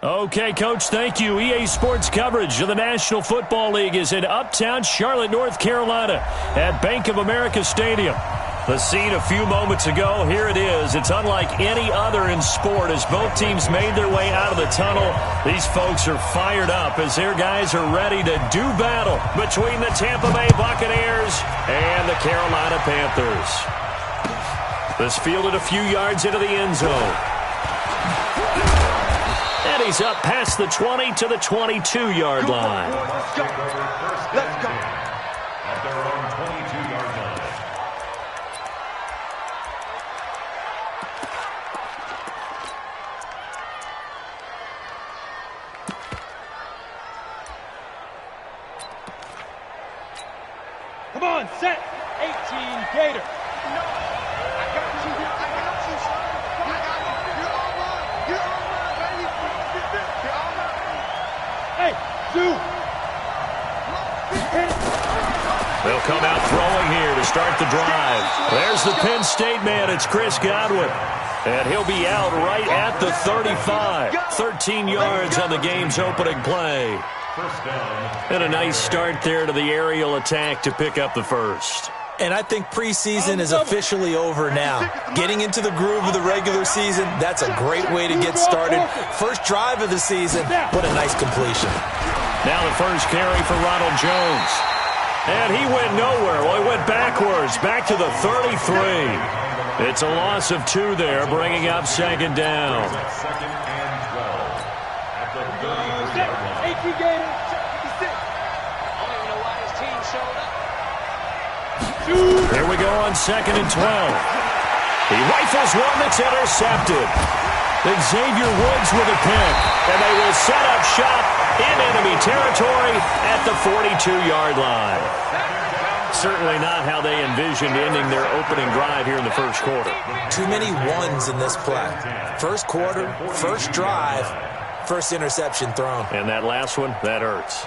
Okay, Coach, thank you. EA Sports coverage of the National Football League is in uptown Charlotte, North Carolina at Bank of America Stadium. The scene a few moments ago, here it is. It's unlike any other in sport as both teams made their way out of the tunnel. These folks are fired up as their guys are ready to do battle between the Tampa Bay Buccaneers and the Carolina Panthers. This fielded a few yards into the end zone. And he's up past the 20 to the 22-yard line. Let's go. Let's go. At their own 22-yard line. Come on, set. 18 Gator. They'll come out throwing here to start the drive. There's the Penn State man. It's Chris Godwin. And he'll be out right at the 35. 13 yards on the game's opening play. And a nice start there to the aerial attack to pick up the first. And I think preseason is officially over now. Getting into the groove of the regular season, that's a great way to get started. First drive of the season, what a nice completion. Now the first carry for Ronald Jones. And he went nowhere. Well, he went backwards, back to the 33. It's a loss of 2 there, bringing up second down. Here we go on 2nd and 12. He rifles one that's intercepted. Xavier Woods with a pick, and they will set up shop in enemy territory at the 42-yard line. Certainly not how they envisioned ending their opening drive here in the first quarter. Too many ones in this play. First quarter, first drive, first interception thrown. And that last one, that hurts.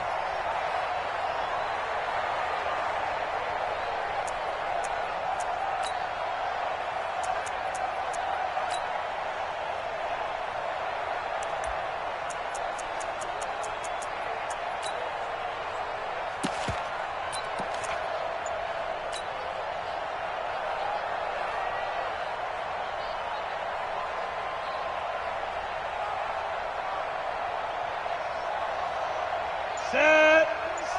Set.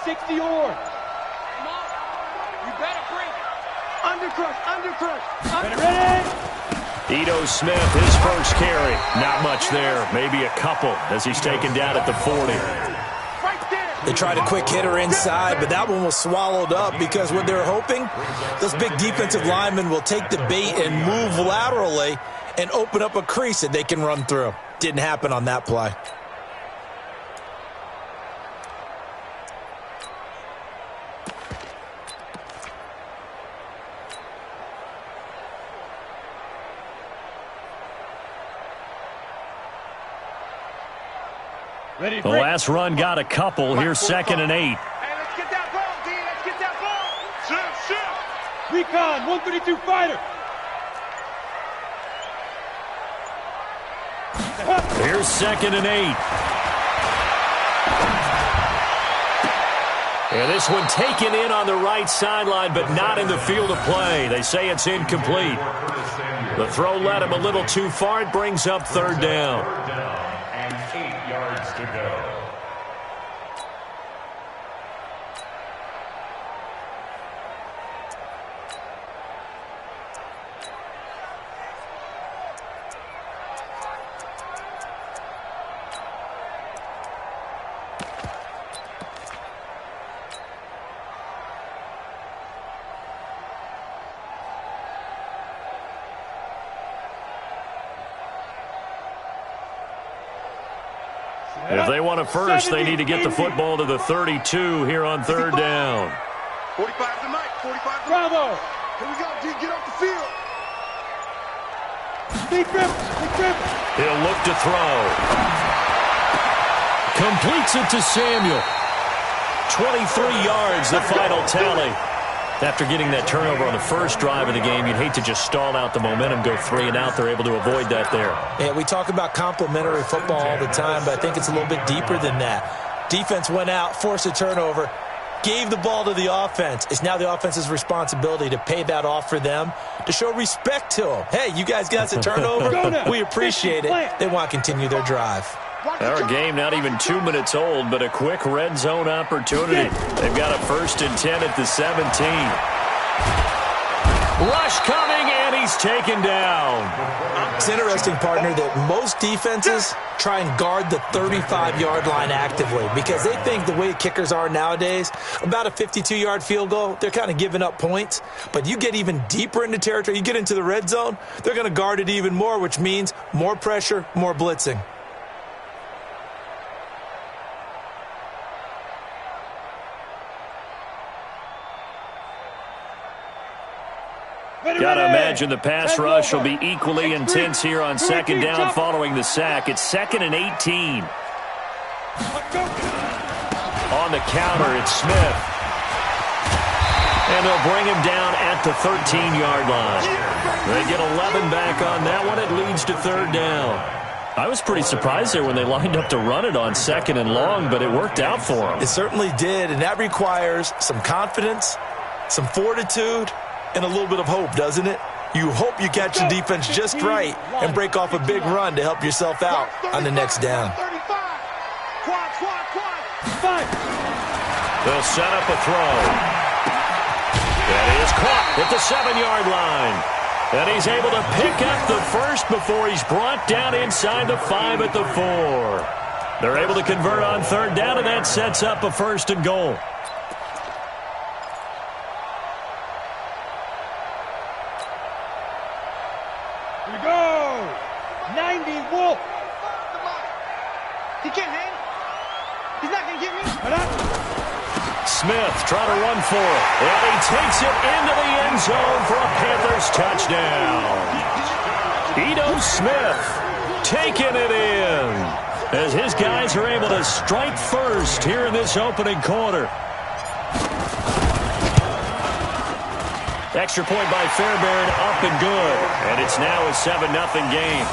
60 yards. You better bring it. Undercrush. Ready? Ito Smith, his first carry. Not much there. Maybe a couple as he's taken down at the 40. They tried a quick hitter inside, but that one was swallowed up because what they're hoping, those big defensive linemen will take the bait and move laterally and open up a crease that they can run through. Didn't happen on that play. Ready, The last run got a couple. Here's 2nd and 8. Hey, let's get that ball, D. Let's get that ball. Shoot. Recon, 132 fighter. Here's 2nd and 8. And this one taken in on the right sideline, but not in the field of play. They say it's incomplete. The throw led him a little too far. It brings up 3rd down. And 8 yards to go. If they want a first, they need to get the football to the 32 here on 3rd down. 45 to Mike. 45 to Bravo. Here we go, D. Get off the field. Big grip. He'll look to throw. Completes it to Samuel. 23 yards, the final tally. After getting that turnover on the first drive of the game, you'd hate to just stall out the momentum, go 3 and out. They're able to avoid that there. Yeah, we talk about complementary football all the time, but I think it's a little bit deeper than that. Defense went out, forced a turnover, gave the ball to the offense. It's now the offense's responsibility to pay that off for them, to show respect to them. Hey, you guys got us a turnover? We appreciate it. They want to continue their drive. Our game not even 2 minutes old, but a quick red zone opportunity. They've got a 1st and 10 at the 17. Rush coming, and he's taken down. It's interesting, partner, that most defenses try and guard the 35-yard line actively because they think the way kickers are nowadays, about a 52-yard field goal, they're kind of giving up points. But you get even deeper into territory, you get into the red zone, they're going to guard it even more, which means more pressure, more blitzing. Got to imagine the pass rush will be equally intense here on 2nd down following the sack. It's 2nd and 18. On the counter, it's Smith. And they'll bring him down at the 13-yard line. They get 11 back on that one. It leads to 3rd down. I was pretty surprised there when they lined up to run it on 2nd and long, but it worked out for them. It certainly did, and that requires some confidence, some fortitude, and a little bit of hope, doesn't it? You hope you catch the defense just right and break off a big run to help yourself out on the next down. They'll set up a throw. That is caught at the 7-yard line. And he's able to pick up the first before he's brought down inside the 5 at the 4. They're able to convert on 3rd down, and that sets up a 1st and goal. Here we go. 90 Wolf. He can't hang. He's not going to get me. Smith trying to run for it. And he takes it into the end zone for a Panthers touchdown. Ito Smith taking it in as his guys are able to strike first here in this opening quarter. Extra point by Fairbairn, up and good. And it's now a 7-0 game.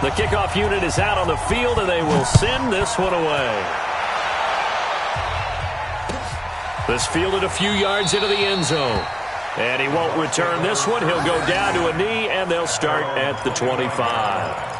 The kickoff unit is out on the field, and they will send this one away. This fielded a few yards into the end zone. And he won't return this one. He'll go down to a knee, and they'll start at the 25.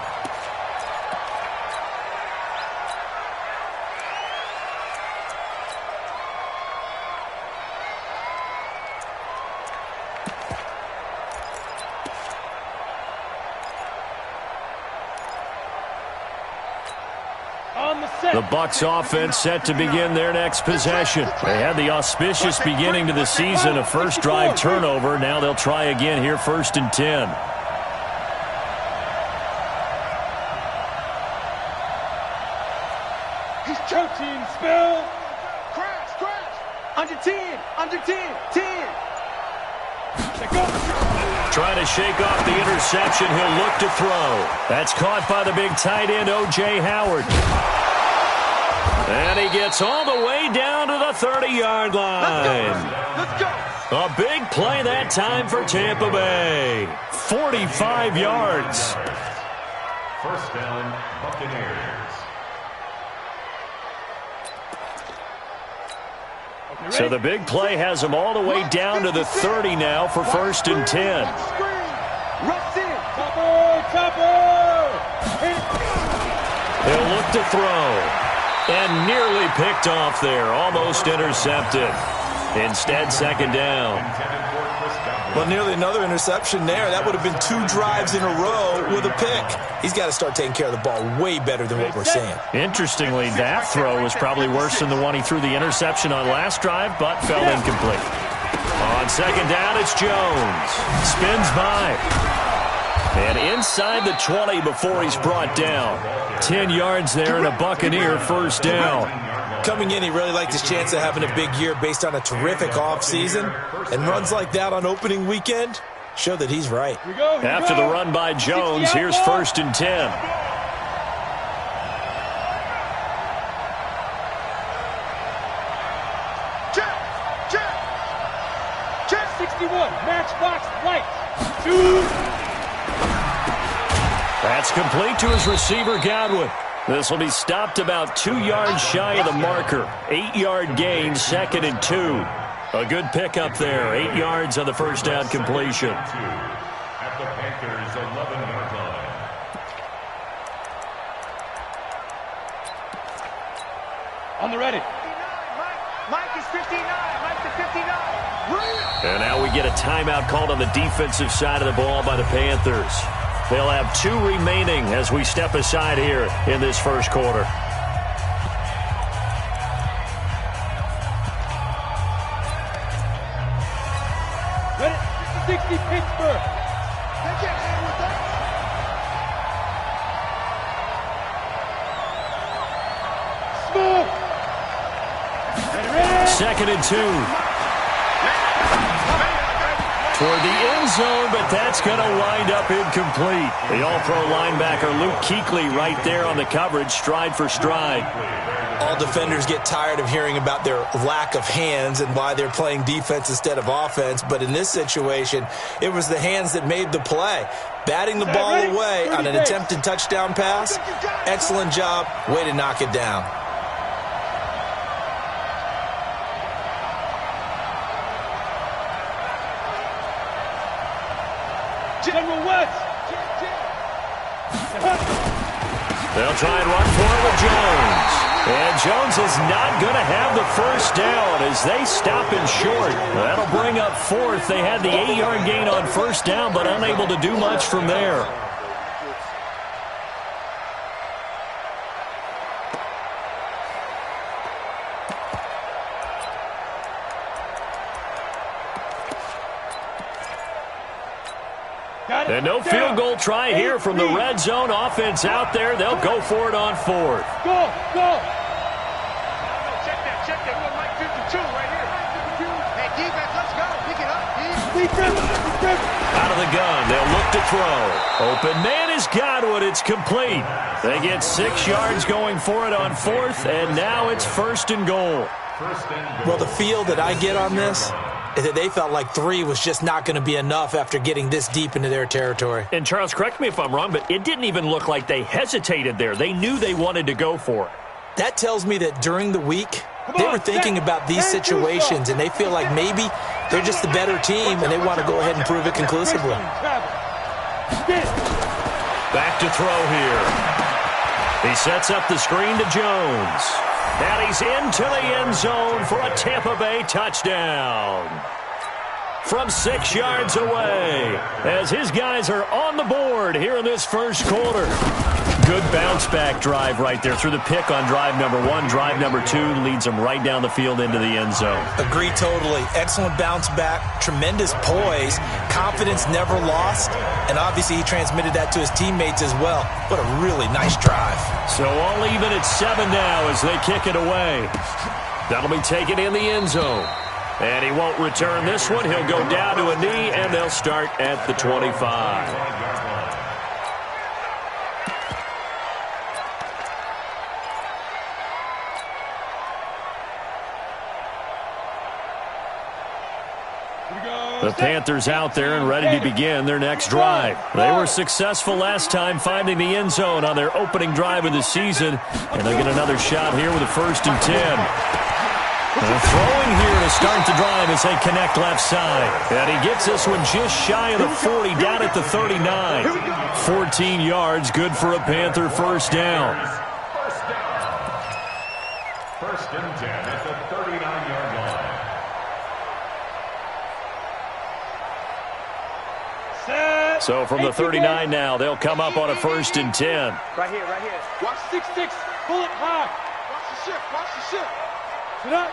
The Bucks offense set to begin their next possession. They had the auspicious beginning to the season, a first drive turnover. Now they'll try again here, 1st and 10. He's choking, spell. Crash. Under 10, 10. Trying to shake off the interception. He'll look to throw. That's caught by the big tight end, O.J. Howard. And he gets all the way down to the 30-yard line. Let's go. A big play that time for Tampa Bay. 45 yards. 1st down, Buccaneers. So the big play has them all the way down to the 30 now for 1st and 10. He'll look to throw. And nearly picked off there. Almost intercepted. Instead, 2nd down. Well, nearly another interception there. That would have been 2 drives in a row with a pick. He's got to start taking care of the ball way better than what we're seeing. Interestingly, that throw was probably worse than the one he threw the interception on last drive, but fell incomplete. On 2nd down, it's Jones. Spins by. And inside the 20 before he's brought down. 10 yards there and a Buccaneer first down. Coming in, he really liked his chance of having a big year based on a terrific offseason. And runs like that on opening weekend show that he's right. After the run by Jones, here's 1st and 10. Check 61, matchbox light. 2. That's complete to his receiver, Godwin. This will be stopped about 2 yards shy of the marker. 8-yard gain, 2nd and 2. A good pickup there. 8 yards on the first down completion. At the Panthers' 11-yard line. On the ready. Mike is 59. Mike to 59. And now we get a timeout called on the defensive side of the ball by the Panthers. They'll have 2 remaining as we step aside here in this first quarter. Ready? 60 Pittsburgh. Smooth. Ready? 2nd and 2. Toward the end zone, but that's going to wind up incomplete. The all-pro linebacker Luke Kuechly right there on the coverage, stride for stride. All defenders get tired of hearing about their lack of hands and why they're playing defense instead of offense. But in this situation, it was the hands that made the play. Batting the ball away on an attempted touchdown pass. Excellent job. Way to knock it down. General West. They'll try and run for it with Jones. And Jones is not going to have the first down as they stop him short. That'll bring up 4th. They had the 8-yard gain on first down, but unable to do much from there. And no field goal try here from the red zone offense out there. They'll go for it on 4th. Go. Check that. We're Mike 52 right here. Hey, defense, let's go. Pick it up, Defense. Out of the gun, they'll look to throw. Open man is Godwin. It's complete. They get 6 yards going for it on 4th, and now it's 1st and goal. Well, the feel that I get on this is that they felt like 3 was just not going to be enough after getting this deep into their territory. And Charles, correct me if I'm wrong, but it didn't even look like they hesitated there. They knew they wanted to go for it. That tells me that during the week, they were thinking about these situations, and they feel like maybe they're just the better team, and they want to go ahead and prove it conclusively. Back to throw here. He sets up the screen to Jones. And he's into the end zone for a Tampa Bay touchdown. From 6 yards away, as his guys are on the board here in this first quarter. Good bounce-back drive right there through the pick on drive number 1. Drive number 2 leads them right down the field into the end zone. Agree totally. Excellent bounce-back, tremendous poise, confidence never lost, and obviously he transmitted that to his teammates as well. What a really nice drive. So all even at 7 now as they kick it away. That'll be taken in the end zone. And he won't return this one. He'll go down to a knee, and they'll start at the 25. The Panthers out there and ready to begin their next drive. They were successful last time finding the end zone on their opening drive of the season, and they'll get another shot here with a 1st and 10. And throwing here to start the drive as they connect left side. And he gets this one just shy of the 40, down at the 39. 14 yards, good for a Panther first down. First and 10 at the 39-yard line. So from the 39 now, they'll come up on a 1st and 10. Right here. Watch 6-6. Pull it high. Watch the shift. Sit up.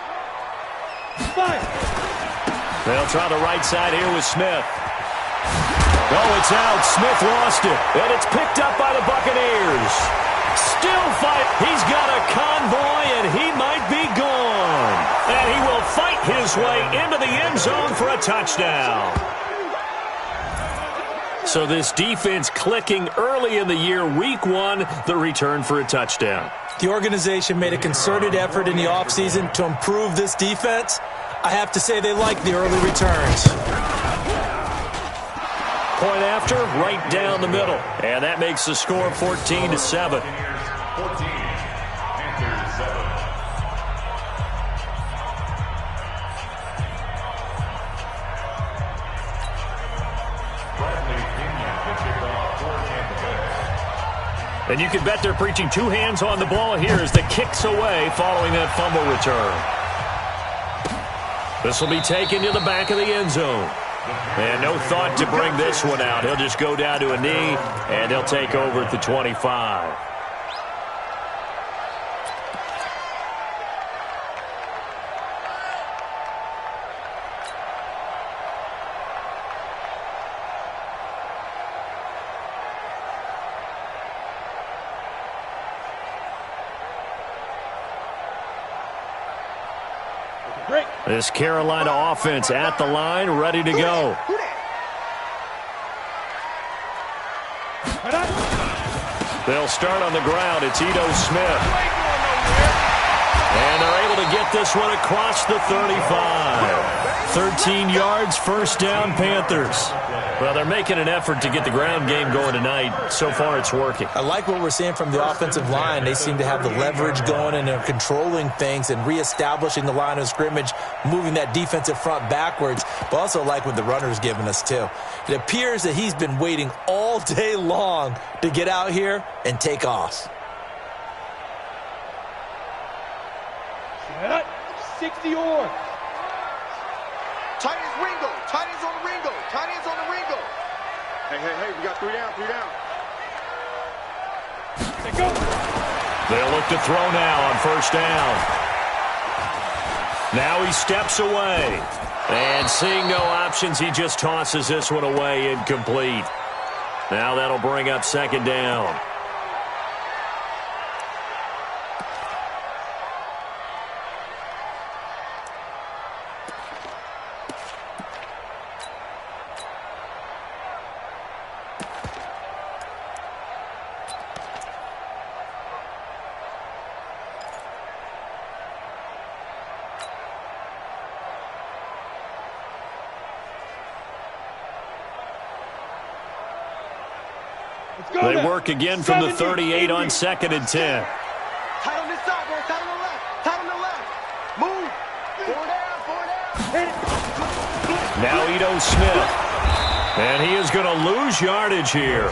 5. They'll try the right side here with Smith. Oh, it's out. Smith lost it. And it's picked up by the Buccaneers. Still fight. He's got a convoy, and he might be gone. And he will fight his way into the end zone for a touchdown. So this defense clicking early in the year. Week 1, the return for a touchdown. The organization made a concerted effort in the offseason to improve this defense. I have to say they like the early returns. Point after, right down the middle. And that makes the score 14-7. 14, Panthers 7. And you can bet they're preaching 2 hands on the ball here as the kick's away following that fumble return. This will be taken to the back of the end zone. And no thought to bring this one out. He'll just go down to a knee, and he'll take over at the 25. This Carolina offense at the line, ready to go. They'll start on the ground. It's Ito Smith. And they're able to get this one across the 35. 13 yards, first down, Panthers. Well, they're making an effort to get the ground game going tonight. So far, it's working. I like what we're seeing from the offensive line. They seem to have the leverage going, and they're controlling things and reestablishing the line of scrimmage, moving that defensive front backwards. But also like what the runner's giving us, too. It appears that he's been waiting all day long to get out here and take off. 60 yards. Tight ends Ringo. Tight ends on the Ringo. Tight ends on the Ringo. Hey, we got 3 down, 3 down. They go. They'll look to throw now on first down. Now he steps away. And seeing no options, he just tosses this one away, incomplete. Now that'll bring up second down. They work again from the 38 on 2nd and 10. Tight on this side, bro. Tight on the left. Tight on the left. Move. 4 down. Now Ito Smith. And he is going to lose yardage here.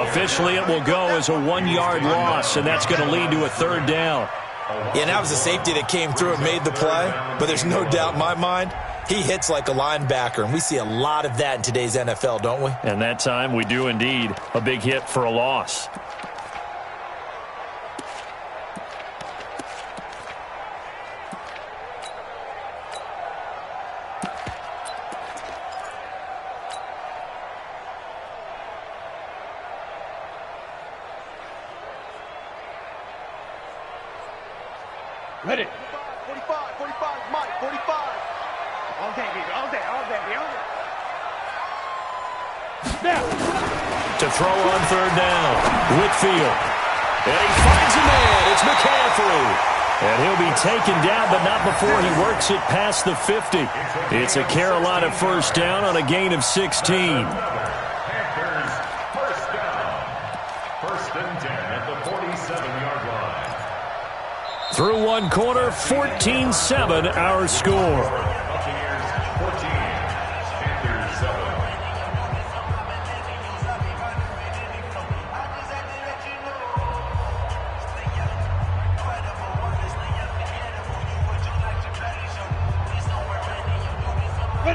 Officially, it will go as a 1-yard loss, and that's going to lead to a third down. Yeah, and that was a safety that came through and made the play. But there's no doubt in my mind, he hits like a linebacker, and we see a lot of that in today's NFL, don't we? And that time we do indeed. A big hit for a loss. Ready. 45, Mike, 45. All day, baby, all day. Now. To throw on third down. Whitfield. And he finds a man. It's McCaffrey. And he'll be taken down, but not before he works it past the 50. It's a Carolina first down on a gain of 16. Panthers first down. First and 10 at the 47-yard line. Through one quarter, 14-7 our score. Buccaneers 14, Panthers 7.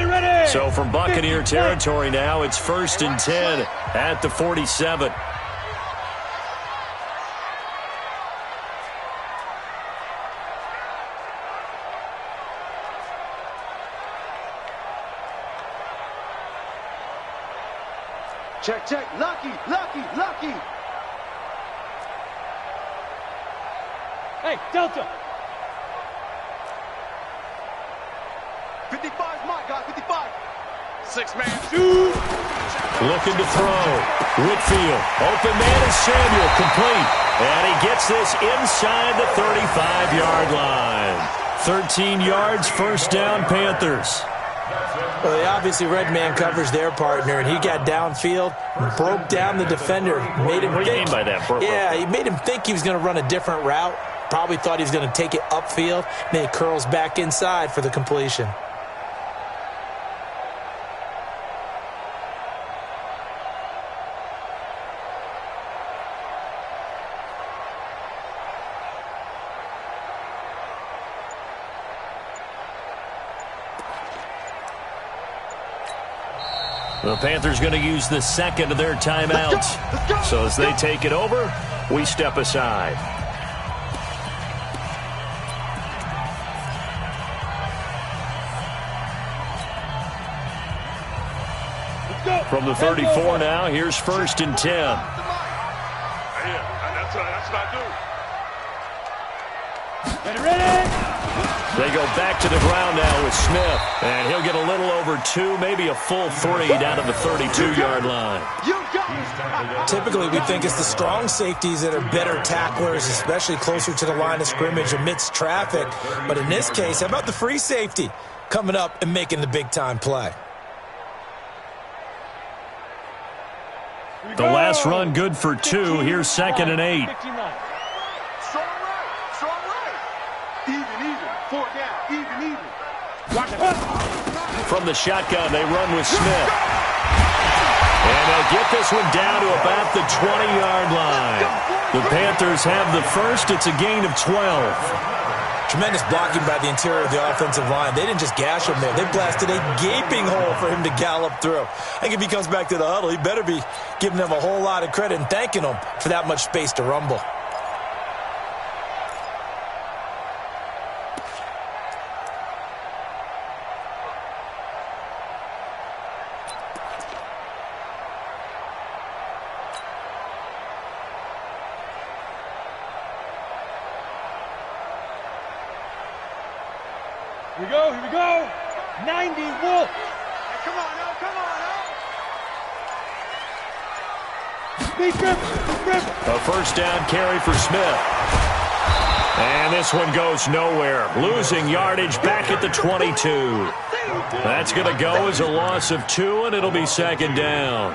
Ready. So from Buccaneer territory now, it's first and 10 at the 47. Check, check. Lucky, lucky, lucky. Hey, Delta. 55's my guy, 55. Six-man shoot. Looking to throw. Whitfield. Open man is Samuel. Complete. And he gets this inside the 35-yard line. 13 yards, first down, Panthers. Well, they obviously red man covers their partner, and he got downfield, broke down the defender, made him What do you mean by that, Burpo? Yeah, he made him think he was going to run a different route. Probably thought he was going to take it upfield, and then he curls back inside for the completion. The Panthers going to use the second of their timeouts. So as they take it over, we step aside. From the 34 now, here's 1st and 10. Yeah, that's what I do. Ready? They go back to the ground now with Smith. And he'll get a little over 2, maybe a full 3 down to the 32-yard line. Typically, we think it's the strong safeties that are better tacklers, especially closer to the line of scrimmage amidst traffic. But in this case, how about the free safety coming up and making the big-time play? The last run good for 2. Here's 2nd and 8. Strong right, strong right. Even, 4 down, even. From the shotgun, they run with Smith. And they'll get this one down to about the 20-yard line. The Panthers have the first. It's a gain of 12. Tremendous blocking by the interior of the offensive line. They didn't just gash him there. They blasted a gaping hole for him to gallop through. I think if he comes back to the huddle, he better be giving them a whole lot of credit and thanking them for that much space to rumble. Here we go. 90 Wolf. Come on now, come on now. Big rip. A first down carry for Smith. And this one goes nowhere. Losing yardage back at the 22. That's going to go as a loss of 2, and it'll be 2nd down.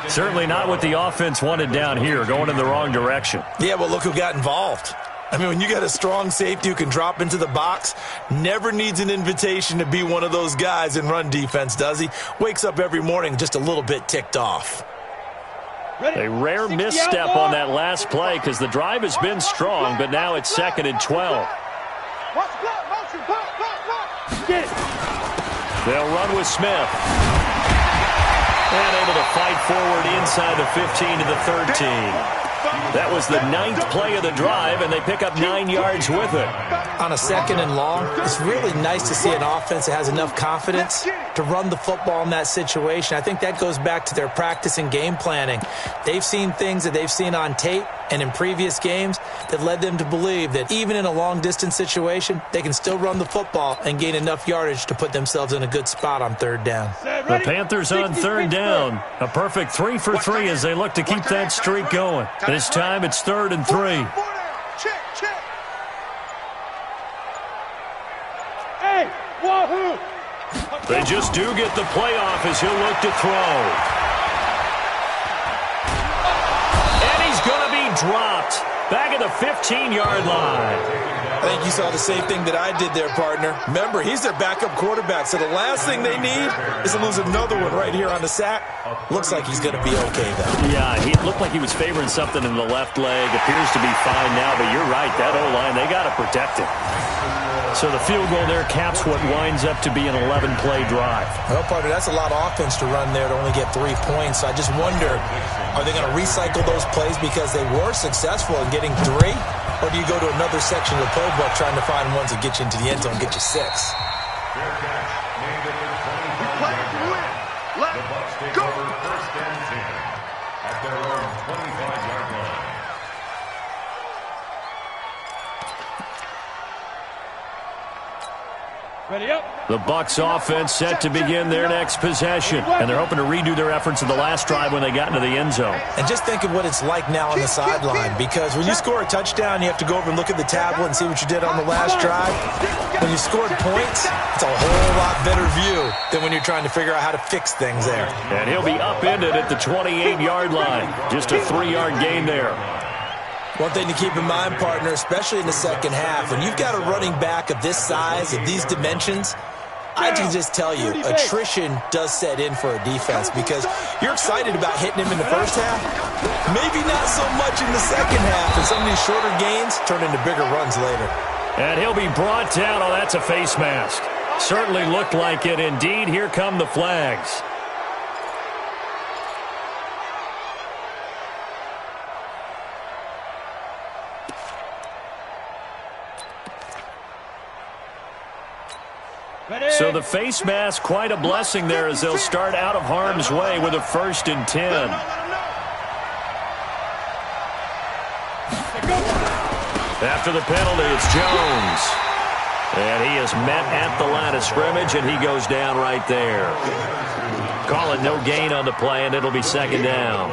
Certainly not what the offense wanted down here, going in the wrong direction. Yeah, well, look who got involved. I mean, when you got a strong safety who can drop into the box, never needs an invitation to be one of those guys in run defense, does he? Wakes up every morning just a little bit ticked off. A rare misstep on that last play because the drive has been strong, but now it's 2nd and 12. Get it. They'll run with Smith. And able to fight forward inside the 15 to the 13. That was the 9th play of the drive, and they pick up 9 yards with it. On a 2nd and long, it's really nice to see an offense that has enough confidence to run the football in that situation. I think that goes back to their practice and game planning. They've seen things that they've seen on tape and in previous games that led them to believe that even in a long-distance situation, they can still run the football and gain enough yardage to put themselves in a good spot on 3rd down. The Panthers on 3rd down. A perfect 3 for 3 as they look to keep that streak going. This time it's 3rd and 3. Check. Hey, wahoo. They just do get the playoff as he'll look to throw. And he's going to be dropped back at the 15-yard line. I think you saw the same thing that I did there, partner. Remember, he's their backup quarterback, so the last thing they need is to lose another one right here on the sack. Looks like he's going to be okay, though. Yeah, he looked like he was favoring something in the left leg. Appears to be fine now, but you're right. That O-line, they got to protect it. So the field goal there caps what winds up to be an 11-play drive. Well, partner, that's a lot of offense to run there to only get 3 points. So I just wonder, are they going to recycle those plays because they were successful in getting 3? Or do you go to another section of the playbook trying to find ones that get you into the end zone and get you 6? We play to win. Let's go. Ready up. The Bucks offense set to begin their next possession. And they're hoping to redo their efforts in the last drive when they got into the end zone. And just think of what it's like now on the sideline, because when you score a touchdown, you have to go over and look at the tablet and see what you did on the last drive. When you scored points, it's a whole lot better view than when you're trying to figure out how to fix things there. And he'll be upended at the 28-yard line. Just a 3-yard gain there. One thing to keep in mind, partner, especially in the second half, when you've got a running back of this size, of these dimensions, I can just tell you, attrition does set in for a defense, because you're excited about hitting him in the first half, maybe not so much in the second half, and some of these shorter gains turn into bigger runs later. And he'll be brought down. Oh, that's a face mask. Certainly looked like it. Indeed, here come the flags. So the face mask, quite a blessing there, as they'll start out of harm's way with a 1st and 10. After the penalty, it's Jones. And he is met at the line of scrimmage, and he goes down right there. Call it no gain on the play, and it'll be 2nd down.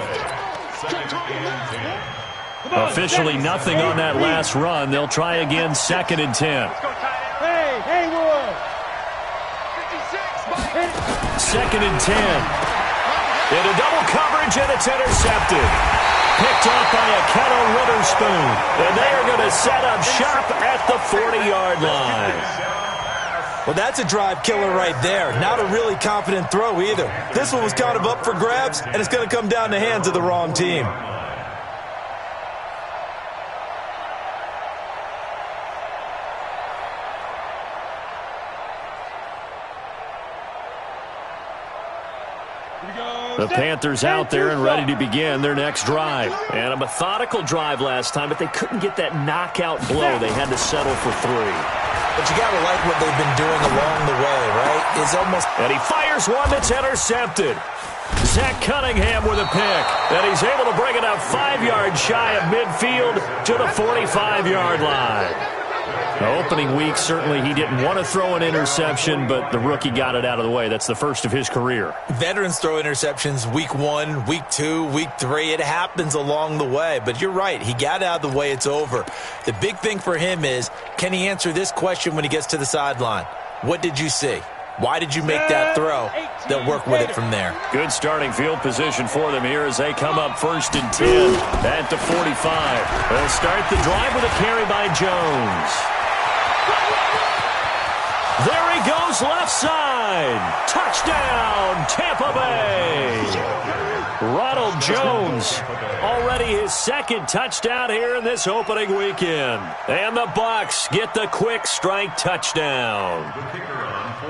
Officially nothing on that last run. They'll try again, 2nd and 10. Hey, Haywood. 2nd and 10. Into double coverage, and it's intercepted. Picked off by Akello Witherspoon. And they are going to set up shop at the 40-yard line. Well, that's a drive killer right there. Not a really confident throw either. This one was kind of up for grabs, and it's going to come down the hands of the wrong team. The Panthers out there and ready to begin their next drive. And a methodical drive last time, but they couldn't get that knockout blow. They had to settle for 3. But you got to like what they've been doing along the way, right? It's almost... And he fires one that's intercepted. Zach Cunningham with a pick. And he's able to bring it up 5 yards shy of midfield to the 45-yard line. The opening week, certainly he didn't want to throw an interception, but the rookie got it out of the way. That's the first of his career. Veterans throw interceptions week 1, week 2, week 3. It happens along the way. But you're right. He got out of the way. It's over. The big thing for him is, can he answer this question when he gets to the sideline? What did you see? Why did you make that throw? They'll work with it from there. Good starting field position for them here as they come up 1st and 10 at the 45. They'll start the drive with a carry by Jones. There he goes, left side. Touchdown, Tampa Bay. Ronald Jones, already his 2nd touchdown here in this opening weekend. And the Bucks get the quick strike touchdown.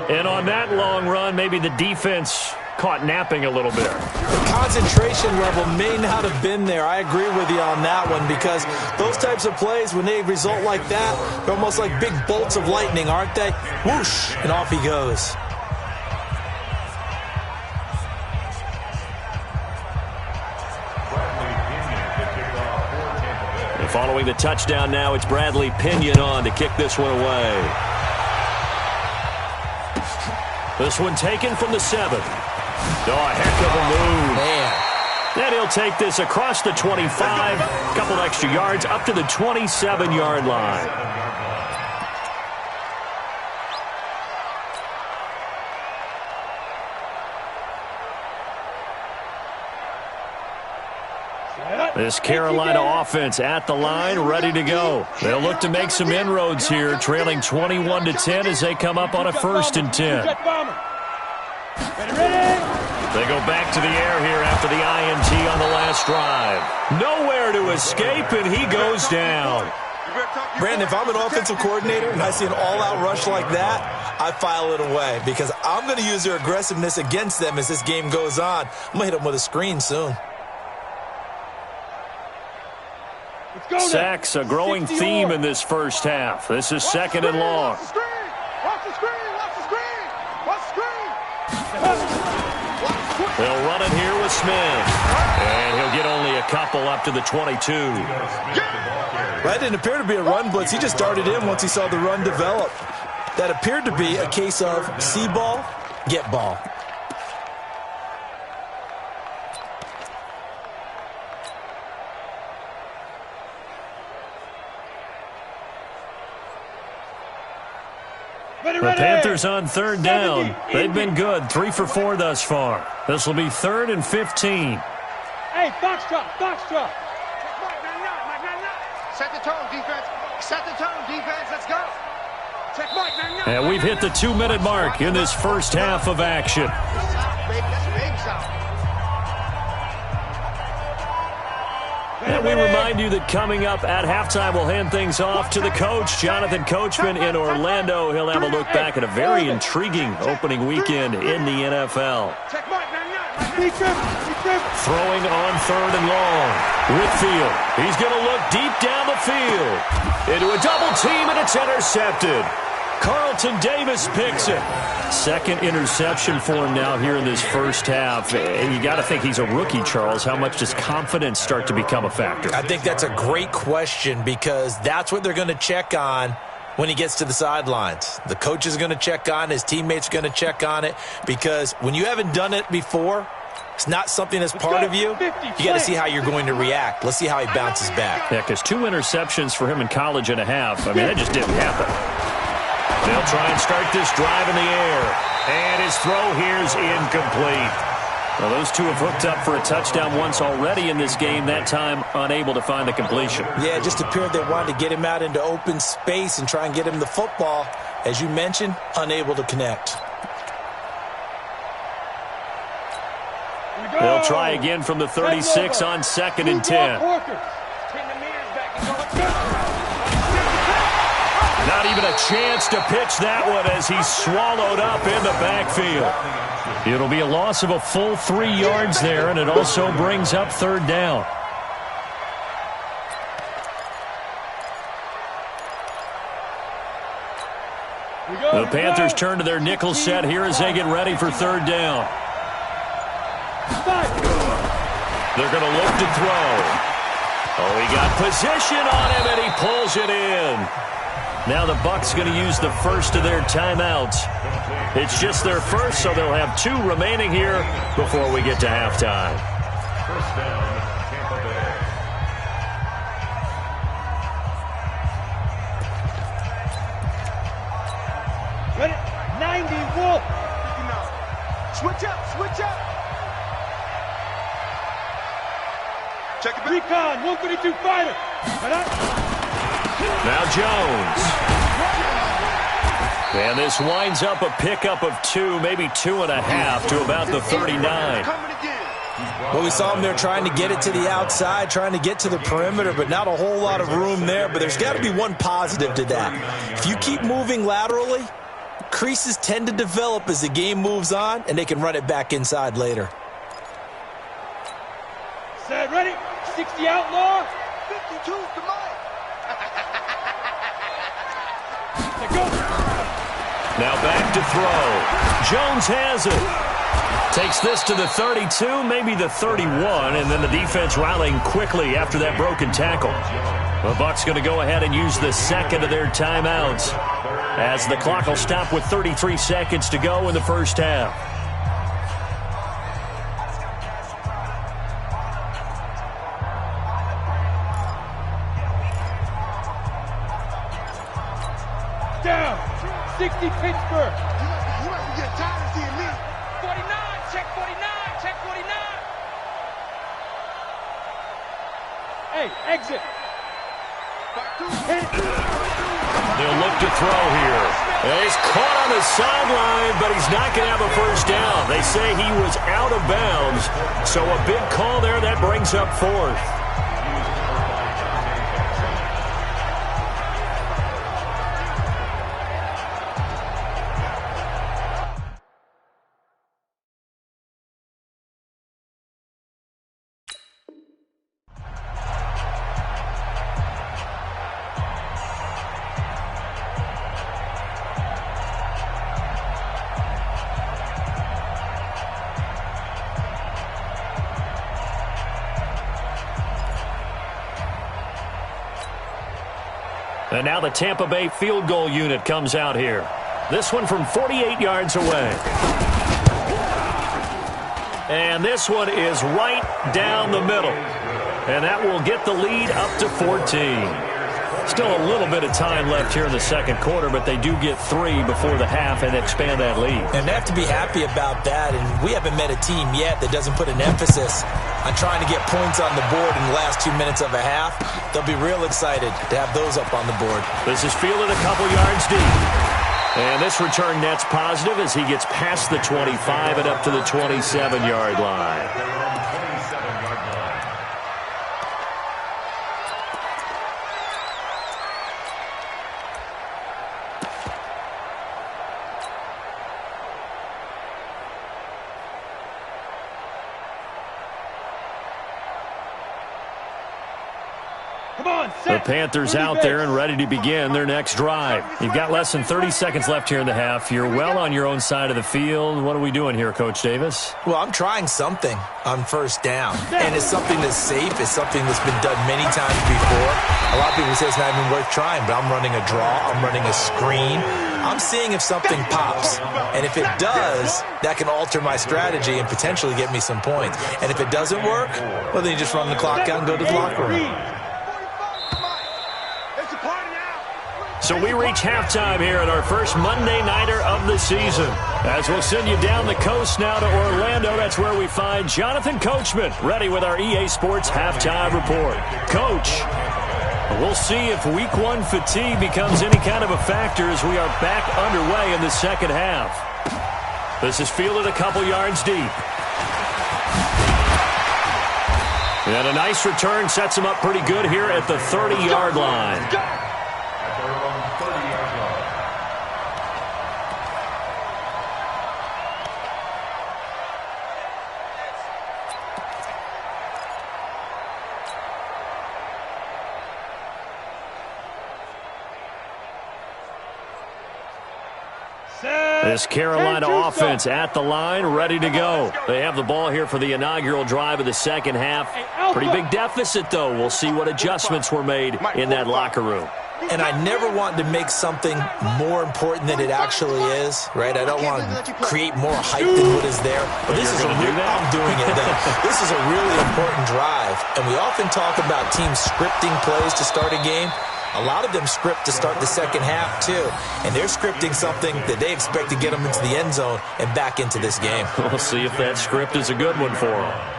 And on that long run, maybe the defense caught napping a little bit. The concentration level may not have been there. I agree with you on that one, because those types of plays, when they result like that, they're almost like big bolts of lightning, aren't they? Whoosh, and off he goes. And following the touchdown now, it's Bradley Pinion on to kick this one away. This one taken from the 7. Oh, a heck of a move. Man. And he'll take this across the 25, a couple extra yards, up to the 27-yard line. This Carolina offense at the line, ready to go. They'll look to make some inroads here, trailing 21-10 as they come up on a 1st and 10. They go back to the air here after the INT on the last drive. Nowhere to escape, and he goes down. Brandon, if I'm an offensive coordinator and I see an all-out rush like that, I file it away, because I'm going to use their aggressiveness against them as this game goes on. I'm going to hit them with a screen soon. Sacks, a growing theme in this first half. This is 2nd and long. Watch the screen! Watch the screen! Watch the screen! They'll run it here with Smith. And he'll get only a couple up to the 22. That didn't appear to be a run blitz. He just darted in once he saw the run develop. that appeared to be a case of see ball, get ball. The Panthers on third down. They've been good, 3 for 4 thus far. This will be 3rd and 15. Hey, box drop, box drop. Set the tone, defense. Set the tone, defense. Let's go. Check Mike. And we've hit the 2-minute mark in this first half of action. That's big sound. And we remind you that coming up at halftime, we'll hand things off to the coach, Jonathan Coachman in Orlando. He'll have a look back at a very intriguing opening weekend in the NFL. Throwing on 3rd and long. Whitfield, he's going to look deep down the field. Into a double team, and it's intercepted. Carlton Davis picks it. 2nd interception for him now here in this first half. And you got to think he's a rookie, Charles. How much does confidence start to become a factor? I think that's a great question because that's what they're going to check on when he gets to the sidelines. The coach is going to check on, his teammates are going to check on it, because when you haven't done it before, it's not something that's part of you. You got to see how you're going to react. Let's see how he bounces back. Yeah, because 2 interceptions for him in college and a half. I mean, that just didn't happen. They'll try and start this drive in the air. And his throw here is incomplete. Well, those two have hooked up for a touchdown once already in this game, that time unable to find the completion. Yeah, it just appeared they wanted to get him out into open space and try and get him the football. As you mentioned, unable to connect. They'll try again from the 36 on 2nd and 10. Not even a chance to pitch that one as he's swallowed up in the backfield. It'll be a loss of a full 3 yards there, and it also brings up 3rd down. The Panthers turn to their nickel set here as they get ready for 3rd down. They're going to look to throw. Oh, he got position on him, and he pulls it in. Now the Bucks going to use the first of their timeouts. It's just their first, so they'll have 2 remaining here before we get to halftime. First down, Tampa Bay. Ready? 90, Wolf. Switch up, switch up. Check it back. Recon, 132 fighter. Now Jones. And this winds up a pickup of 2, maybe 2.5 to about the 39. Well, we saw him there trying to get it to the outside, trying to get to the perimeter, but not a whole lot of room there. But there's got to be one positive to that. If you keep moving laterally, creases tend to develop as the game moves on, and they can run it back inside later. Set, ready? 60 outlaw. 52, come on. Now back to throw. Jones has it. Takes this to the 32, maybe the 31, and then the defense rallying quickly after that broken tackle. The Bucks going to go ahead and use the 2nd of their timeouts as the clock will stop with 33 seconds to go in the first half. Down. 60 Pittsburgh. You might be getting tired of seeing me. 49, check 49, check 49. Hey, exit. They'll look to throw here. He's caught on the sideline, but he's not going to have a first down. They say he was out of bounds, so a big call there that brings up 4th. And now the Tampa Bay field goal unit comes out here. This one from 48 yards away. And this one is right down the middle. And that will get the lead up to 14. Still a little bit of time left here in the second quarter, but they do get 3 before the half and expand that lead. And they have to be happy about that. And we haven't met a team yet that doesn't put an emphasis on trying to get points on the board in the last 2 minutes of a half. They'll be real excited to have those up on the board. This is fielded a couple yards deep. And this return net's positive as he gets past the 25 and up to the 27-yard line. The Panthers out there and ready to begin their next drive. You've got less than 30 seconds left here in the half. You're well on your own side of the field. What are we doing here, Coach Davis? Well, I'm trying something on first down. And it's something that's safe. It's something that's been done many times before. A lot of people say it's not even worth trying, but I'm running a draw. I'm running a screen. I'm seeing if something pops. And if it does, that can alter my strategy and potentially get me some points. And if it doesn't work, well, then you just run the clock out and go to the locker room. So we reach halftime here at our first Monday Nighter of the season. As we'll send you down the coast now to Orlando, that's where we find Jonathan Coachman, ready with our EA Sports Halftime Report. Coach, we'll see if Week 1 fatigue becomes any kind of a factor as we are back underway in the second half. This is fielded a couple yards deep. And a nice return sets him up pretty good here at the 30-yard line. This Carolina offense at the line, ready to go. They have the ball here for the inaugural drive of the second half. Pretty big deficit, though. We'll see what adjustments were made in that locker room. And I never want to make something more important than it actually is, right? I don't want to create more hype than what is there. But this is I'm doing it then. This is a really important drive. And we often talk about teams scripting plays to start a game. A lot of them script to start the second half, too. And they're scripting something that they expect to get them into the end zone and back into this game. We'll see if that script is a good one for them.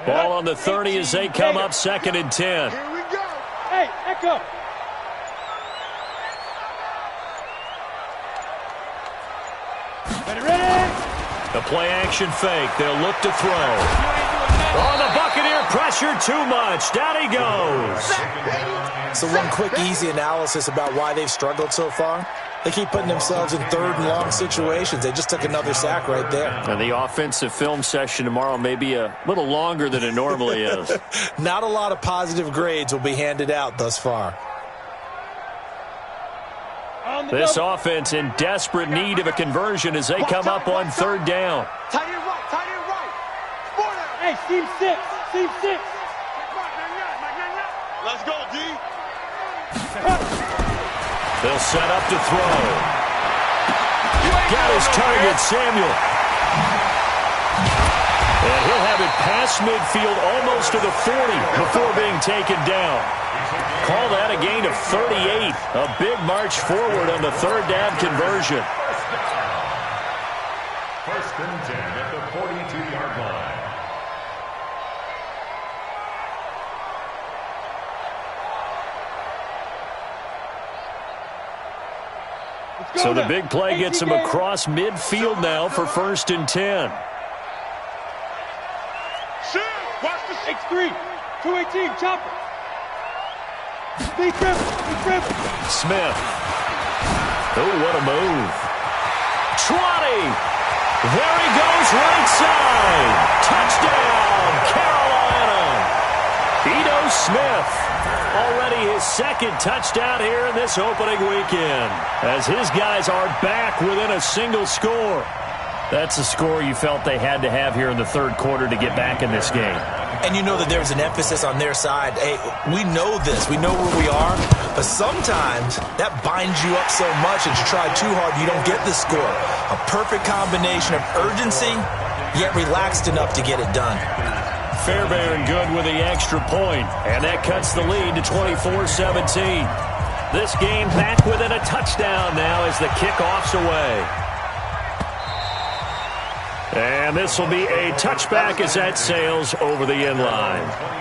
Ball on the 30 as they come up 2nd and 10. Here we go. Hey, Echo. Ready? The play-action fake. They'll look to throw. Oh, the Buccaneer pressure too much. Down he goes. So one quick, easy analysis about why they've struggled so far. They keep putting themselves in 3rd and long situations. They just took another sack right there. And the offensive film session tomorrow may be a little longer than it normally is. Not a lot of positive grades will be handed out thus far. This offense in desperate need of a conversion as they come up on 3rd down. Tight end right, tight end right. Sport out. Hey, team 6, team 6. Let's go, D. They'll set up to throw. Got his target, Samuel. And he'll have it past midfield almost to the 40 before being taken down. Call that a gain of 38. A big march forward on the 3rd down conversion. 1st and 10 at the 42-yard line. So the big play gets him across midfield now for 1st and 10. X3, 218, chopper. Smith. Oh, what a move. 20. There he goes, right side. Touchdown, Carolina. Ito Smith, already his second touchdown here in this opening weekend, as his guys are back within a single score. That's a score you felt they had to have here in the third quarter to get back in this game. And you know that there's an emphasis on their side. Hey, we know this. We know where we are. But sometimes that binds you up so much that you try too hard, you don't get the score. A perfect combination of urgency, yet relaxed enough to get it done. Fairbairn good with the extra point, and that cuts the lead to 24-17. This game back within a touchdown now as the kickoff's away. And this will be a touchback as that sails over the end line.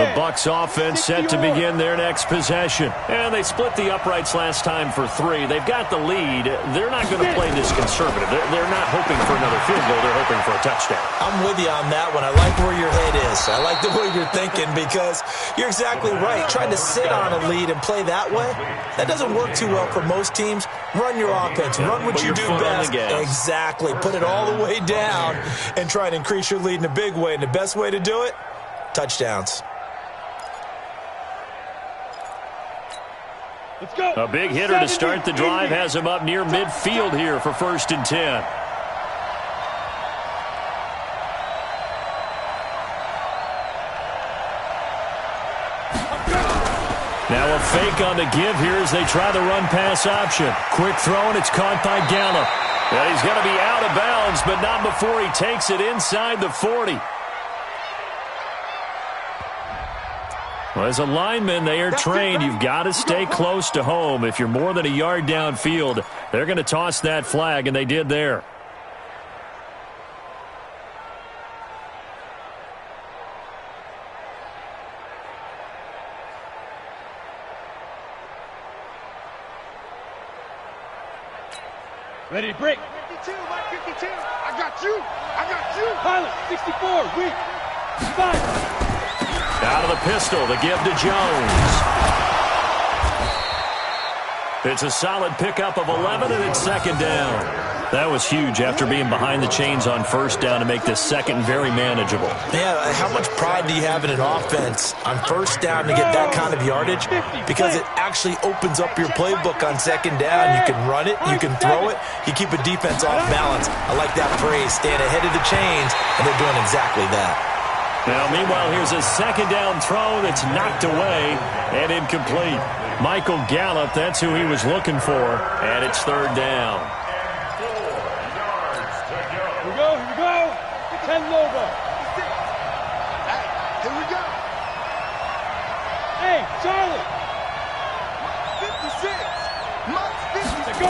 The Bucks offense set to begin their next possession. And they split the uprights last time for 3. They've got the lead. They're not going to play this conservative. They're not hoping for another field goal. They're hoping for a touchdown. I'm with you on that one. I like where your head is. I like the way you're thinking because you're exactly right. Trying to sit on a lead and play that way, that doesn't work too well for most teams. Run your offense. Run what you do best. Exactly. Put it all the way down and try and increase your lead in a big way. And the best way to do it, touchdowns. Let's go. A big hitter to start the drive has him up near midfield here for 1st and 10. Now a fake on the give here as they try the run-pass option. Quick throw, and it's caught by Gallup. And he's going to be out of bounds, but not before he takes it inside the 40. Well, as a lineman, they are trained. You've got to stay close to home. If you're more than a yard downfield, they're going to toss that flag, and they did there. Ready to break. 52, Mike 52. I got you. I got you. Pilot, 64, weak. 5. Out of the pistol, the give to Jones. It's a solid pickup of 11, and it's 2nd down. That was huge after being behind the chains on 1st down to make this 2nd very manageable. Yeah, how much pride do you have in an offense on 1st down to get that kind of yardage? Because it actually opens up your playbook on 2nd down. You can run it, you can throw it, you keep a defense off balance. I like that phrase, stand ahead of the chains, and they're doing exactly that. Now, meanwhile, here's a 2nd down throw that's knocked away and incomplete. Michael Gallup, that's who he was looking for, and it's 3rd down. 4 yards to go. Here we go, here we go. The 10 logo. Hey, here we go. Hey, Charlie. 56. Mike's 56. Go.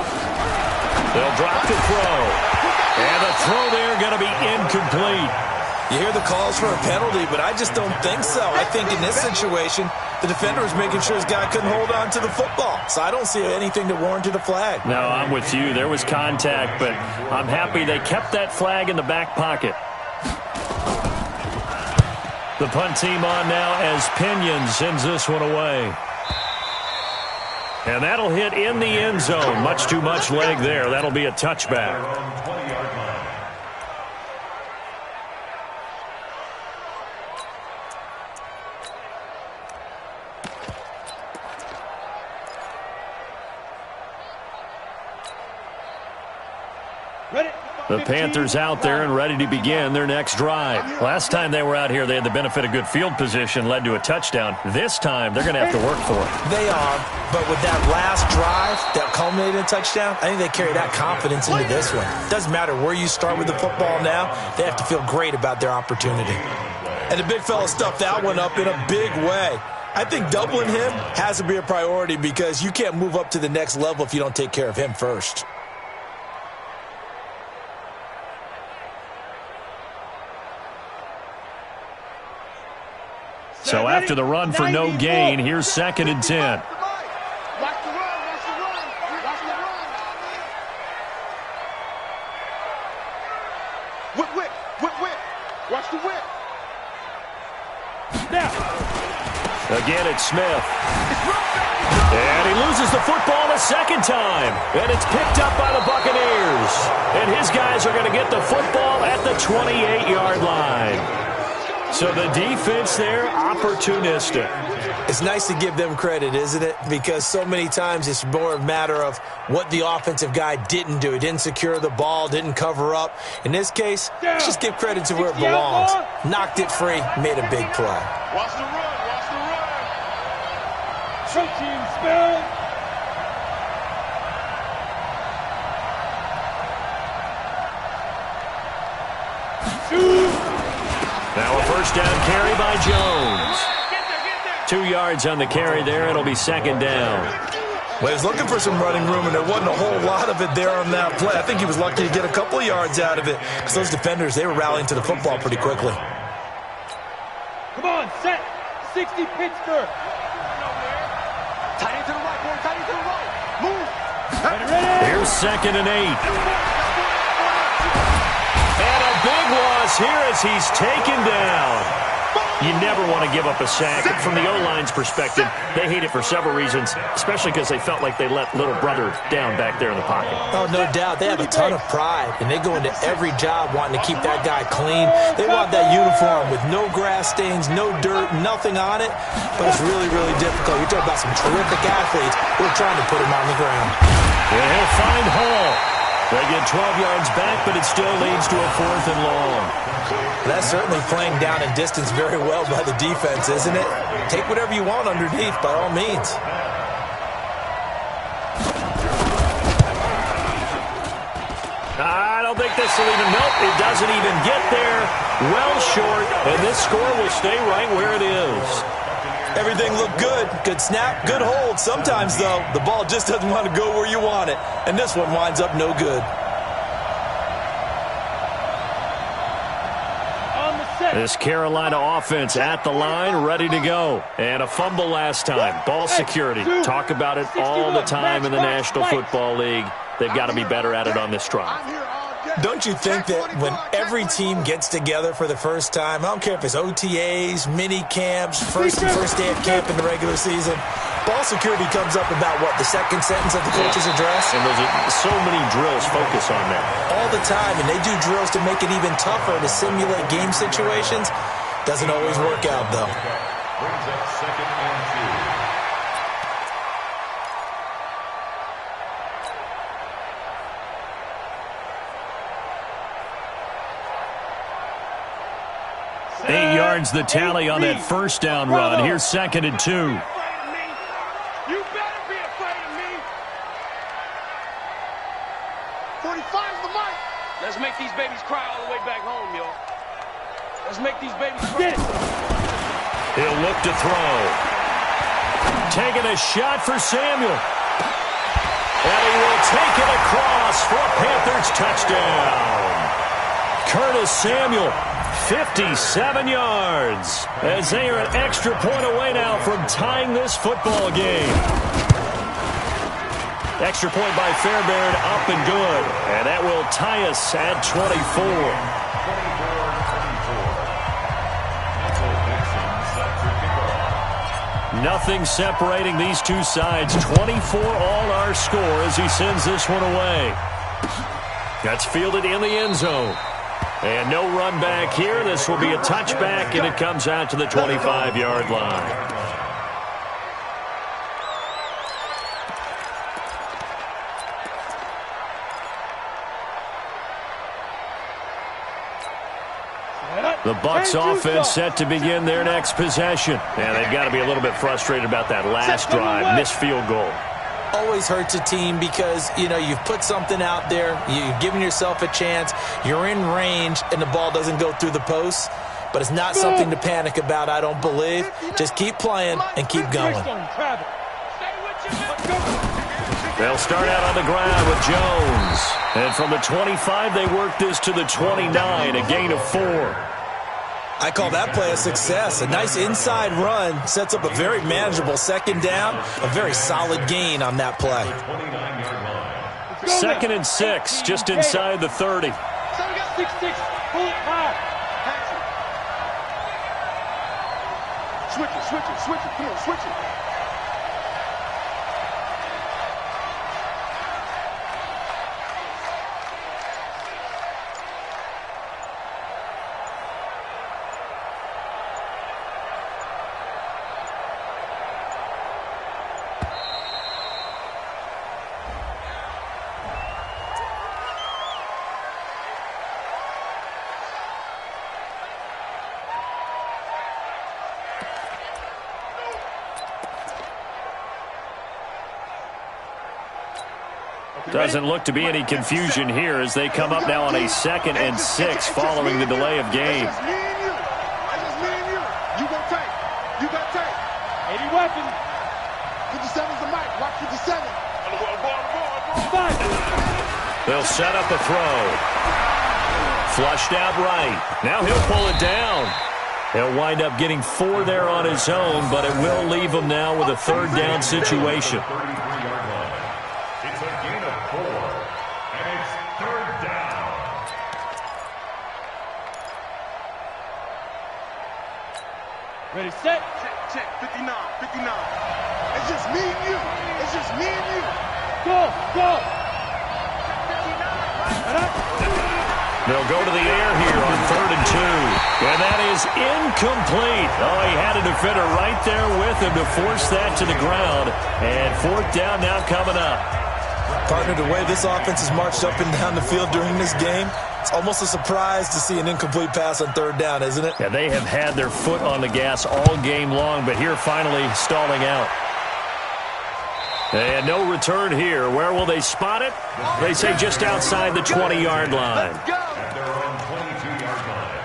They'll drop the throw. And the throw there going to be incomplete. You hear the calls for a penalty, but I just don't think so. I think in this situation, the defender was making sure his guy couldn't hold on to the football. So I don't see anything that warranted a flag. No, I'm with you. There was contact, but I'm happy they kept that flag in the back pocket. The punt team on now as Pinion sends this one away. And that'll hit in the end zone. Much too much leg there. That'll be a touchback. The Panthers out there and ready to begin their next drive. Last time they were out here, they had the benefit of good field position, led to a touchdown. This time, they're going to have to work for it. They are, but with that last drive that culminated in a touchdown, I think they carry that confidence into this one. Doesn't matter where you start with the football now, they have to feel great about their opportunity. And the big fella stuffed that one up in a big way. I think doubling him has to be a priority because you can't move up to the next level if you don't take care of him first. So after the run for no gain, here's 2nd and 10. Lock the run, Again, it's Smith. And he loses the football a second time. And it's picked up by the Buccaneers. And his guys are going to get the football at the 28-yard line. So the defense there, opportunistic. It's nice to give them credit, isn't it? Because so many times it's more a matter of what the offensive guy didn't do. He didn't secure the ball, didn't cover up. In this case, let's just give credit to where it belongs. Knocked it free, made a big play. Watch the run, watch the run. Coaching spell. Now a first down carry by Jones. 2 yards on the carry there. It'll be second down. Well, he was looking for some running room, and there wasn't a whole lot of it there on that play. I think he was lucky to get a couple of yards out of it because those defenders, they were rallying to the football pretty quickly. Come on, set. 60 Pittsburgh. Tight end to the right, boy. Tight end to the right. Move. Here's 2nd and 8. And a big loss here as he's taken down. You never want to give up a sack. From the O-line's perspective, they hate it for several reasons, especially because they felt like they let little brother down back there in the pocket. Oh, no doubt. They have a ton of pride, and they go into every job wanting to keep that guy clean. They want that uniform with no grass stains, no dirt, nothing on it, but it's really, really difficult. You're talking about some terrific athletes who are trying to put him on the ground. And he'll find Hall. They get 12 yards back, but it still leads to a 4th and long. That's certainly playing down and distance very well by the defense, isn't it? Take whatever you want underneath, by all means. I don't think this will even help. It doesn't even get there. Well short, and this score will stay right where it is. Everything looked good. Good snap, good hold. Sometimes, though, the ball just doesn't want to go where you want it. And this one winds up no good. This Carolina offense at the line, ready to go. And a fumble last time. Ball security. Talk about it all the time in the National Football League. They've got to be better at it on this drive. Don't you think that when every team gets together for the first time, I don't care if it's OTAs, mini camps, first day of camp in the regular season, ball security comes up about what, the second sentence of the coach's address? And those are so many drills focus on that. All the time, and they do drills to make it even tougher to simulate game situations. Doesn't always work out, though. Brings up 2nd and 2. Eight yards the tally on that first down run. Here's 2nd and 2. You better be afraid of me. 45's the mark. Let's make these babies cry all the way back home, yo. Let's make these babies cry. He'll look to throw. Taking a shot for Samuel. And he will take it across for a Panthers touchdown. Curtis Samuel, 57 yards, as they are an extra point away now from tying this football game. Extra point by Fairbairn, up and good. And that will tie us at 24. Nothing separating these two sides. 24 all our score as he sends this one away. That's fielded in the end zone. And no run back here. This will be a touchback, and it comes out to the 25-yard line. The Bucks offense set to begin their next possession. And they've got to be a little bit frustrated about that last drive, missed field goal. Always hurts a team because, you know, you've put something out there, you've given yourself a chance, you're in range, and the ball doesn't go through the post. But it's not something to panic about, I don't believe. Just keep playing and keep going. They'll start out on the ground with Jones. And from the 25, they work this to the 29, a gain of 4. I call that play a success. A nice inside run sets up a very manageable second down, a very solid gain on that play. 2nd and 6, just inside the 30. 6-6, pull it high. Switch it, switch it, switch it. Come on, switch it. Doesn't look to be any confusion here as they come up now on a 2nd and 6 following the delay of game. That's just me and you. You got tape. You got tape. 80 weapons. 57's the mic. Watch 57. They'll set up a throw. Flushed out right. Now he'll pull it down. He'll wind up getting 4 there on his own, but it will leave him now with a 3rd down situation. Ready, set. Check, 59, 59. It's just me and you. It's just me and you. Go, go. 59. They'll go to the air here on 3rd and 2. And that is incomplete. Oh, he had a defender right there with him to force that to the ground. And 4th down now coming up. Partner, the way this offense has marched up and down the field during this game, it's almost a surprise to see an incomplete pass on 3rd down, isn't it? Yeah, they have had their foot on the gas all game long, but here finally stalling out. And no return here. Where will they spot it? They say just outside the 20-yard line. At their own 22-yard line.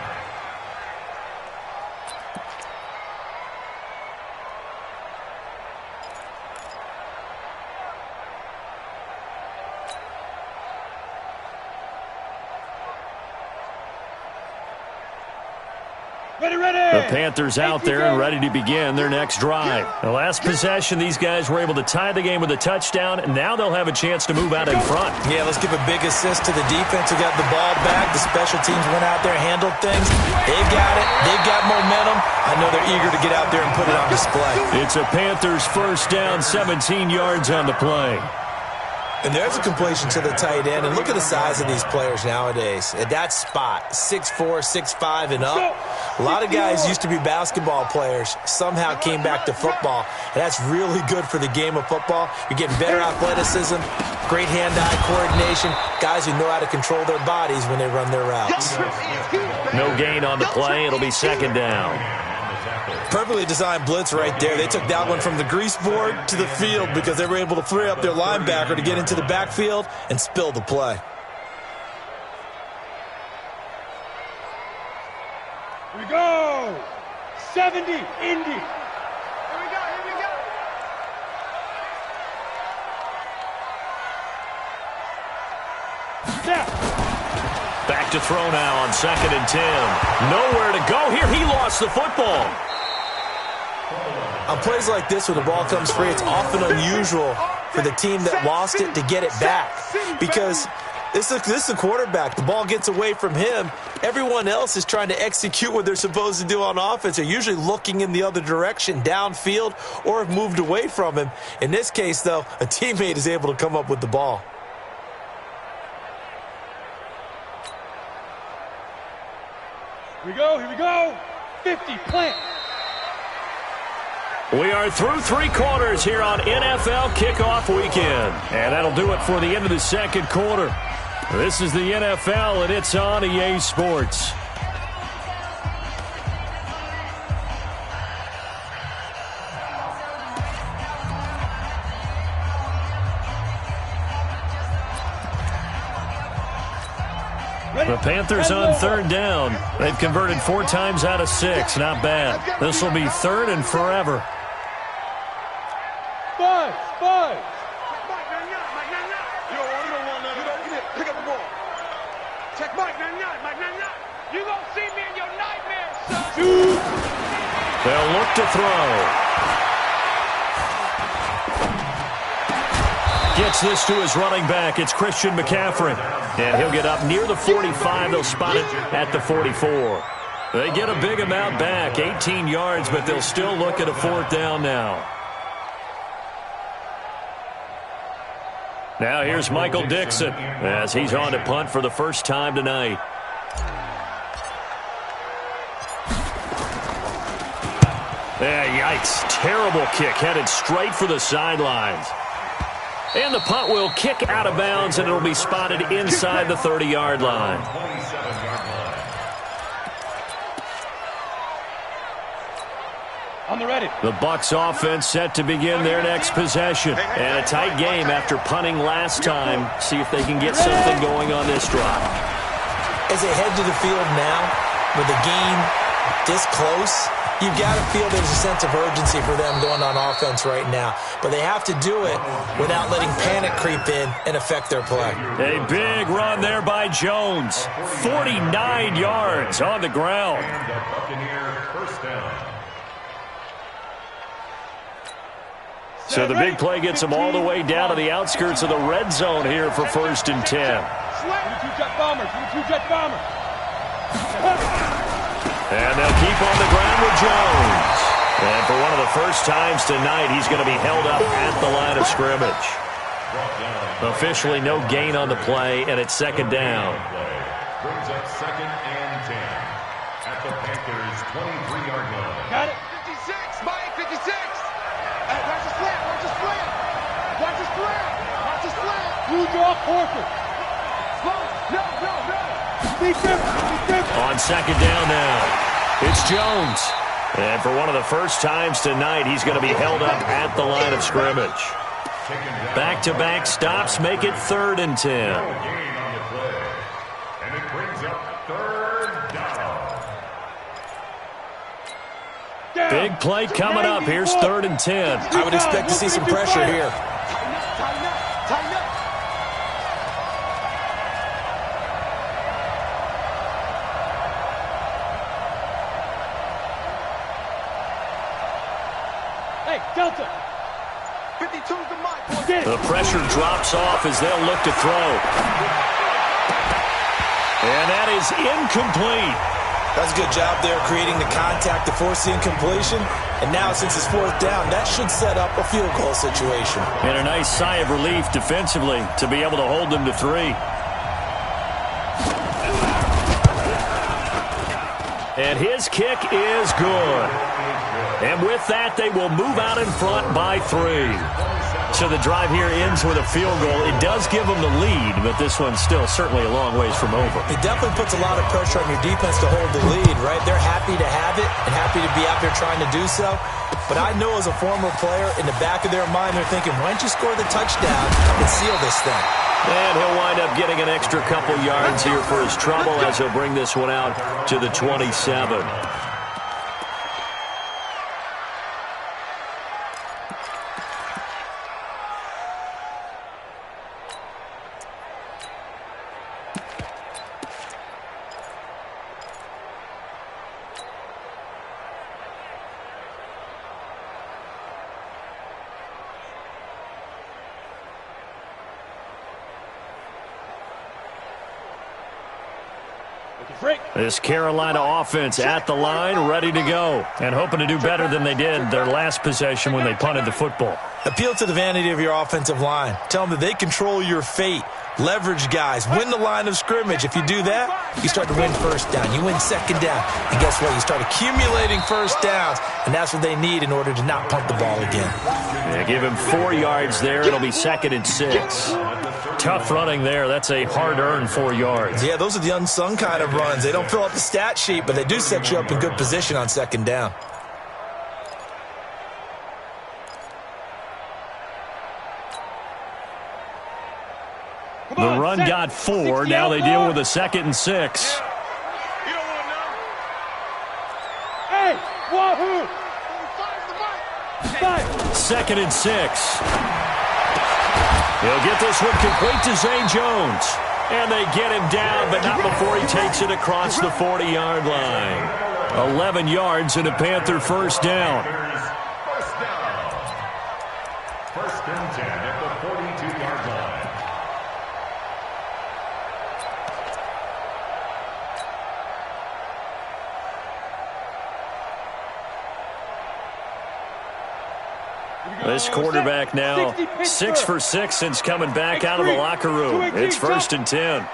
The Panthers out there and ready to begin their next drive. The last possession, these guys were able to tie the game with a touchdown, and now they'll have a chance to move out in front. Yeah, let's give a big assist to the defense who got the ball back. The special teams went out there, handled things. They've got it. They've got momentum. I know they're eager to get out there and put it on display. It's a Panthers 1st down, 17 yards on the play. And there's a completion to the tight end. And look at the size of these players nowadays. At that spot, 6'4", 6'5", and up. A lot of guys used to be basketball players, somehow came back to football. And that's really good for the game of football. You're getting better athleticism, great hand-eye coordination, guys who know how to control their bodies when they run their routes. No gain on the play. It'll be 2nd down. Perfectly designed blitz right there. They took that one from the grease board to the field because they were able to free up their linebacker to get into the backfield and spill the play. Here we go. 70, Indy. Here we go, here we go. Step. Back to throw now on 2nd and 10. Nowhere to go here. He lost the football. On plays like this where the ball comes free, it's often unusual for the team that lost it to get it back because this is the quarterback. The ball gets away from him. Everyone else is trying to execute what they're supposed to do on offense. They're usually looking in the other direction, downfield, or have moved away from him. In this case, though, a teammate is able to come up with the ball. Here we go. 50, plant. We are through 3 quarters here on NFL Kickoff Weekend. And that'll do it for the end of the 2nd quarter. This is the NFL, and it's on EA Sports. The Panthers on 3rd down. They've converted 4 times out of 6. Not bad. This will be 3rd and forever. Five. You don't want none. Pick up the ball. Check Mike. You gonna see me in your nightmares, son. They'll look to throw. Gets this to his running back. It's Christian McCaffrey. And he'll get up near the 45. They'll spot it at the 44. They get a big amount back, 18 yards, but they'll still look at a 4th down now. Now here's Michael Dixon as he's on to punt for the first time tonight. Yikes. Terrible kick headed straight for the sidelines. And the punt will kick out of bounds, and it'll be spotted inside the 30-yard line. On the ready. The Bucks offense set to begin their next possession. And a tight game after punting last time. See if they can get something going on this drive. As they head to the field now, with the game this close, you've got to feel there's a sense of urgency for them going on offense right now. But they have to do it without letting panic creep in and affect their play. A big run there by Jones. 49 yards on the ground. And the Buccaneer first down. So the big play gets them all the way down to the outskirts of the red zone here for 1st and 10. 22-jet bombers. 22-jet bombers. And they'll keep on the ground with Jones. And for one of the first times tonight, he's going to be held up at the line of scrimmage. Officially no gain on the play, and it's 2nd down. Brings up 2nd and 10 at the Panthers' 23-yard line. Got it. 56, Mike, 56. Hey, watch the slant, watch the slant. Watch the slant, watch the slant. You drop Horford. Slow, no. On 2nd down now, it's Jones. And for one of the first times tonight, he's going to be held up at the line of scrimmage. Back-to-back stops make it 3rd and 10. Gain on the play. And it brings up 3rd down. Big play coming up. Here's 3rd and 10. I would expect to see some pressure here. Tighten up. Hey, Delta. 52's the mark. The pressure drops off as they'll look to throw. And that is incomplete. That's a good job there creating the contact to force the incompletion. And now since it's 4th down, that should set up a field goal situation. And a nice sigh of relief defensively to be able to hold them to 3. And his kick is good. And with that, they will move out in front by 3. So the drive here ends with a field goal. It does give them the lead, but this one's still certainly a long ways from over. It definitely puts a lot of pressure on your defense to hold the lead, right? They're happy to have it and happy to be out there trying to do so. But I know as a former player, in the back of their mind, they're thinking, why don't you score the touchdown and seal this thing? And he'll wind up getting an extra couple yards here for his trouble as he'll bring this one out to the 27. This Carolina offense at the line, ready to go, and hoping to do better than they did their last possession when they punted the football. Appeal to the vanity of your offensive line. Tell them that they control your fate. Leverage guys. Win the line of scrimmage. If you do that, you start to win 1st down. You win 2nd down. And guess what? You start accumulating 1st downs, and that's what they need in order to not punt the ball again. Yeah, give him 4 yards there. It'll be 2nd and 6. Tough running there. That's a hard-earned 4 yards. Yeah, those are the unsung kind of runs. They don't fill up the stat sheet, but they do set you up in good position on 2nd down. The run got 4. Now they deal with a 2nd and 6. You don't want to know. Hey, wahoo! 2nd and 6. He'll get this one complete to Zay Jones. And they get him down, but not before he takes it across the 40-yard line. 11 yards and a Panther 1st down. First down. 1st and 10 at the 42-yard line. This quarterback now 6 for 6 since coming back out of the locker room. It's 1st and 10.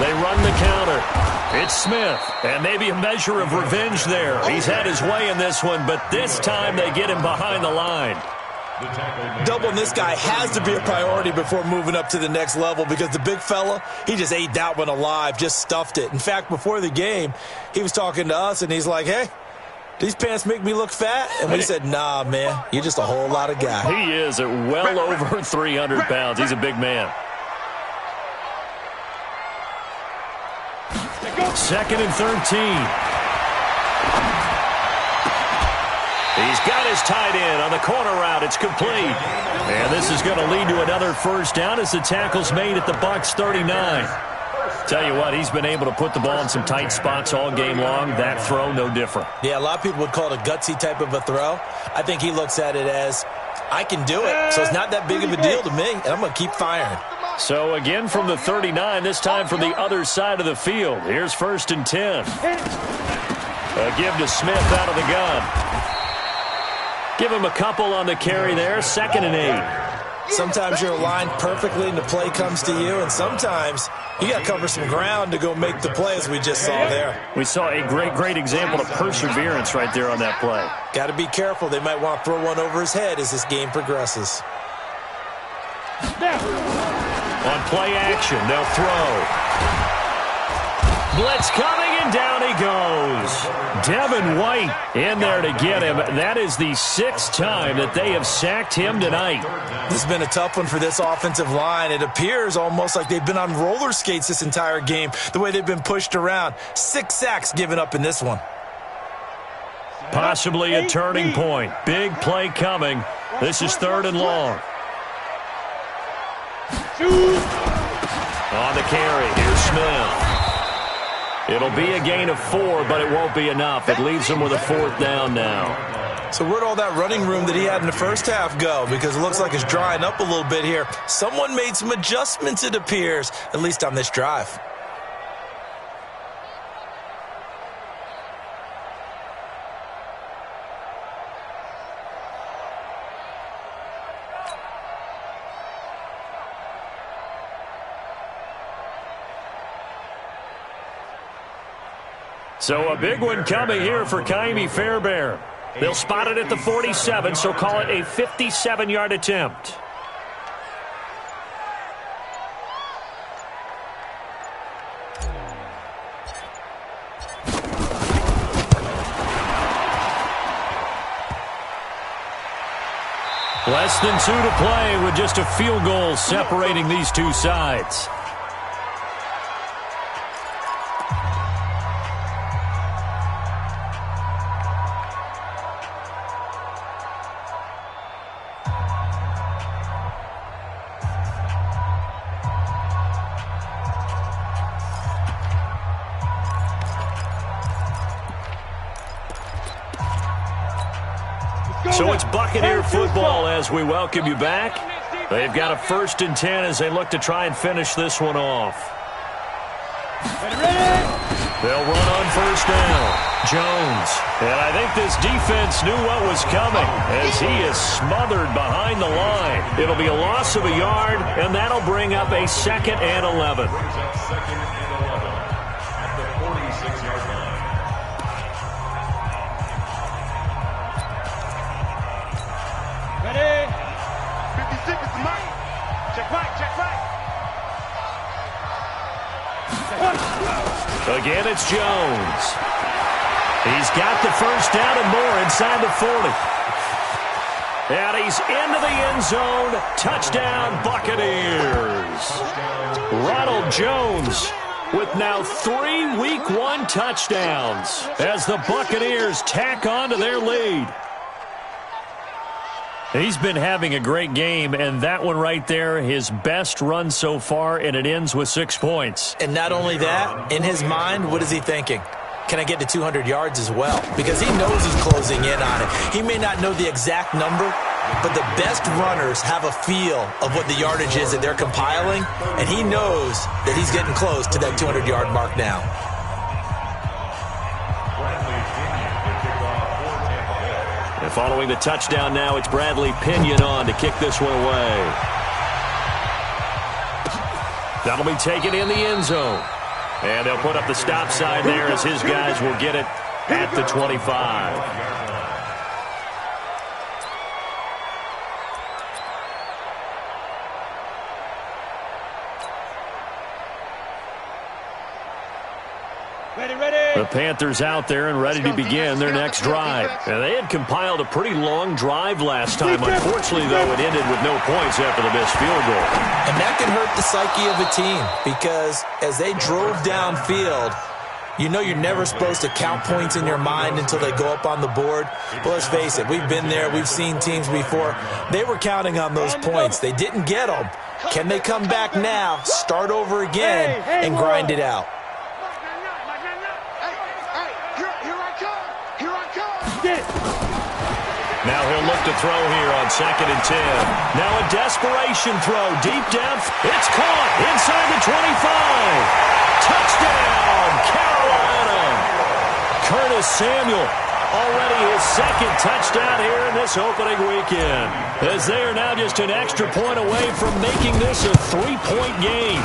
They run the counter. It's Smith, and maybe a measure of revenge there. He's had his way in this one, but this time they get him behind the line. Doubling this guy has to be a priority before moving up to the next level because the big fella, he just ate that one alive, just stuffed it. In fact, before the game, he was talking to us, and he's like, hey, these pants make me look fat? And we said, nah, man, you're just a whole lot of guy. He is at well over 300 pounds. He's a big man. 2nd and 13. He's got his tight end on the corner route. It's complete. And this is going to lead to another first down as the tackle's made at the Bucks 39. Tell you what, he's been able to put the ball in some tight spots all game long. That throw, no different. Yeah, a lot of people would call it a gutsy type of a throw. I think he looks at it as, I can do it, so it's not that big of a deal to me, and I'm going to keep firing. So again from the 39, this time from the other side of the field. Here's 1st and 10. A give to Smith out of the gun. Give him a couple on the carry there. 2nd and 8. Sometimes you're aligned perfectly and the play comes to you, and sometimes you got to cover some ground to go make the play, as we just saw there. We saw a great example of perseverance right there on that play. Got to be careful. They might want to throw one over his head as this game progresses. On play action, they'll throw. Blitz coming, and down he goes. Devin White in there to get him. That is the 6th time that they have sacked him tonight. This has been a tough one for this offensive line. It appears almost like they've been on roller skates this entire game, the way they've been pushed around. 6 sacks given up in this one. Possibly a turning point. Big play coming. This is 3rd and long. On the carry, here's Smith. It'll be a gain of 4, but it won't be enough. It leaves him with a 4th down now. So where'd all that running room that he had in the first half go? Because it looks like it's drying up a little bit here. Someone made some adjustments, it appears, at least on this drive. So a big one coming here for Kaimi Fairbairn. They'll spot it at the 47, so call it a 57-yard attempt. Less than 2 to play with just a field goal separating these two sides. So it's Buccaneer football as we welcome you back. They've got a 1st and 10 as they look to try and finish this one off. They'll run on 1st down. Jones. And I think this defense knew what was coming as he is smothered behind the line. It'll be a loss of a yard, and that'll bring up a 2nd and 11. Again, it's Jones. He's got the 1st down and more inside the 40. And he's into the end zone. Touchdown, Buccaneers. Ronald Jones with now 3 Week 1 touchdowns as the Buccaneers tack on to their lead. He's been having a great game, and that one right there, his best run so far, and it ends with 6 points. And not only that, in his mind, what is he thinking? Can I get to 200 yards as well? Because he knows he's closing in on it. He may not know the exact number, but the best runners have a feel of what the yardage is that they're compiling, and he knows that he's getting close to that 200-yard mark now. following the touchdown now, it's Bradley Pinion on to kick this one away. That'll be taken in the end zone. And they'll put up the stop sign there as his guys will get it at the 25. The Panthers out there and ready to begin their next drive. And they had compiled a pretty long drive last time. Unfortunately, though, it ended with no points after the missed field goal. And that can hurt the psyche of a team because as they drove downfield, you know you're never supposed to count points in your mind until they go up on the board. But let's face it, we've been there. We've seen teams before. They were counting on those points. They didn't get them. Can they come back now, start over again, and grind it out? Now he'll look to throw here on 2nd and 10. Now a desperation throw deep down. It's caught inside the 25. Touchdown, Carolina. Curtis Samuel, already his second touchdown here in this opening weekend. As they are now just an extra point away from making this a 3-point game.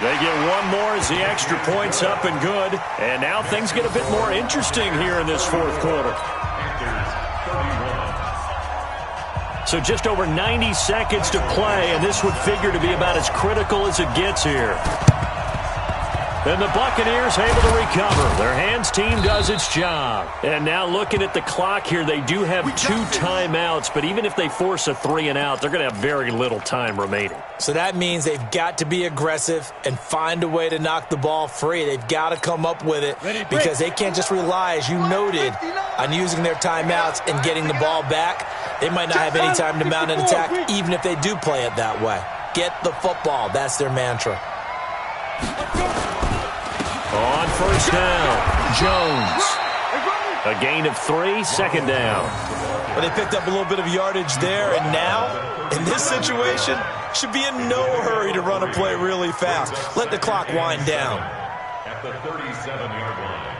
They get one more as the extra point's up and good. And now things get a bit more interesting here in this fourth quarter. So just over 90 seconds to play, and this would figure to be about as critical as it gets here. And the Buccaneers able to recover. Their hands team does its job. And now looking at the clock here, they do have 2 timeouts, but even if they force a 3-and-out, they're going to have very little time remaining. So that means they've got to be aggressive and find a way to knock the ball free. They've got to come up with it because they can't just rely, as you noted, on using their timeouts and getting the ball back. They might not have any time to mount an attack, even if they do play it that way. Get the football. That's their mantra. On first down, Jones. A gain of 3, 2nd down. Well, they picked up a little bit of yardage there, and now, in this situation, should be in no hurry to run a play really fast. Let the clock wind down. At the 37-yard line.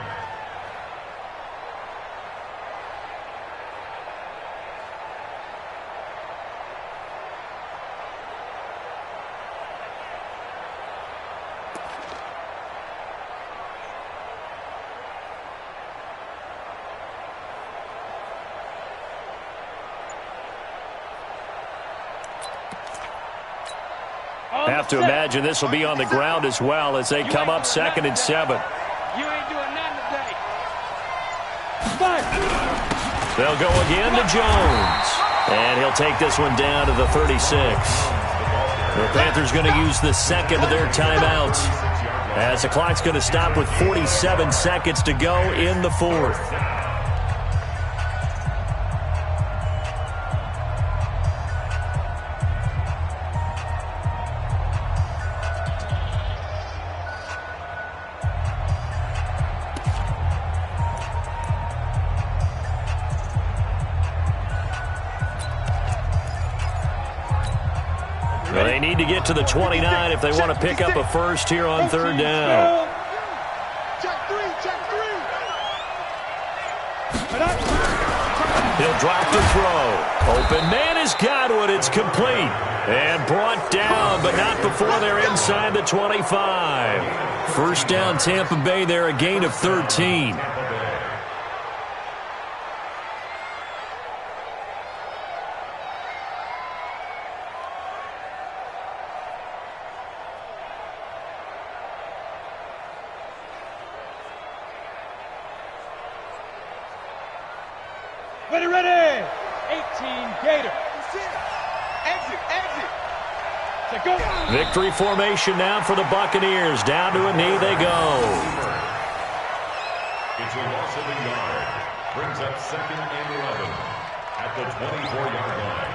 Have to imagine this will be on the ground as well as they come up 2nd and 7. You ain't doing nothing today. They'll go again to Jones. And he'll take this one down to the 36. The Panthers going to use the second of their timeouts as the clock's going to stop with 47 seconds to go in the fourth. Well, they need to get to the 29 if they want to pick up a first here on 3rd down. Check three. He'll drop the throw. Open man has got one. It's complete. And brought down, but not before they're inside the 25. First down, Tampa Bay there, a gain of 13. Ready. 18 Gator. Exit. Go. Victory formation now for the Buccaneers. Down to a knee they go. It's a loss of a yard. Brings up 2nd and 11 at the 24-yard line.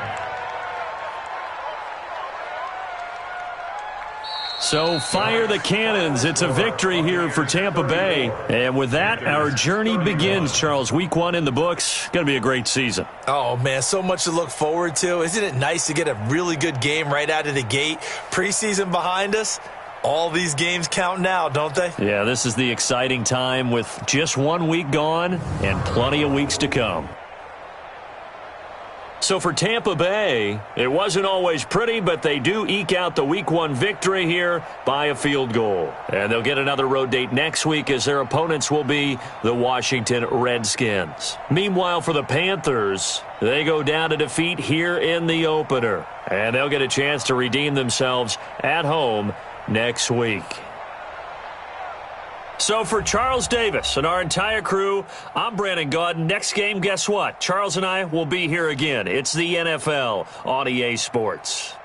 So fire the cannons. It's a victory here for Tampa Bay. And with that, our journey begins, Charles. Week 1 in the books. Going to be a great season. Oh, man, so much to look forward to. Isn't it nice to get a really good game right out of the gate? Preseason behind us. All these games count now, don't they? Yeah, this is the exciting time with just 1 week gone and plenty of weeks to come. So for Tampa Bay, it wasn't always pretty, but they do eke out the Week 1 victory here by a field goal. And they'll get another road date next week as their opponents will be the Washington Redskins. Meanwhile, for the Panthers, they go down to defeat here in the opener. And they'll get a chance to redeem themselves at home next week. So for Charles Davis and our entire crew, I'm Brandon Gaudin. Next game, guess what? Charles and I will be here again. It's the NFL on EA Sports.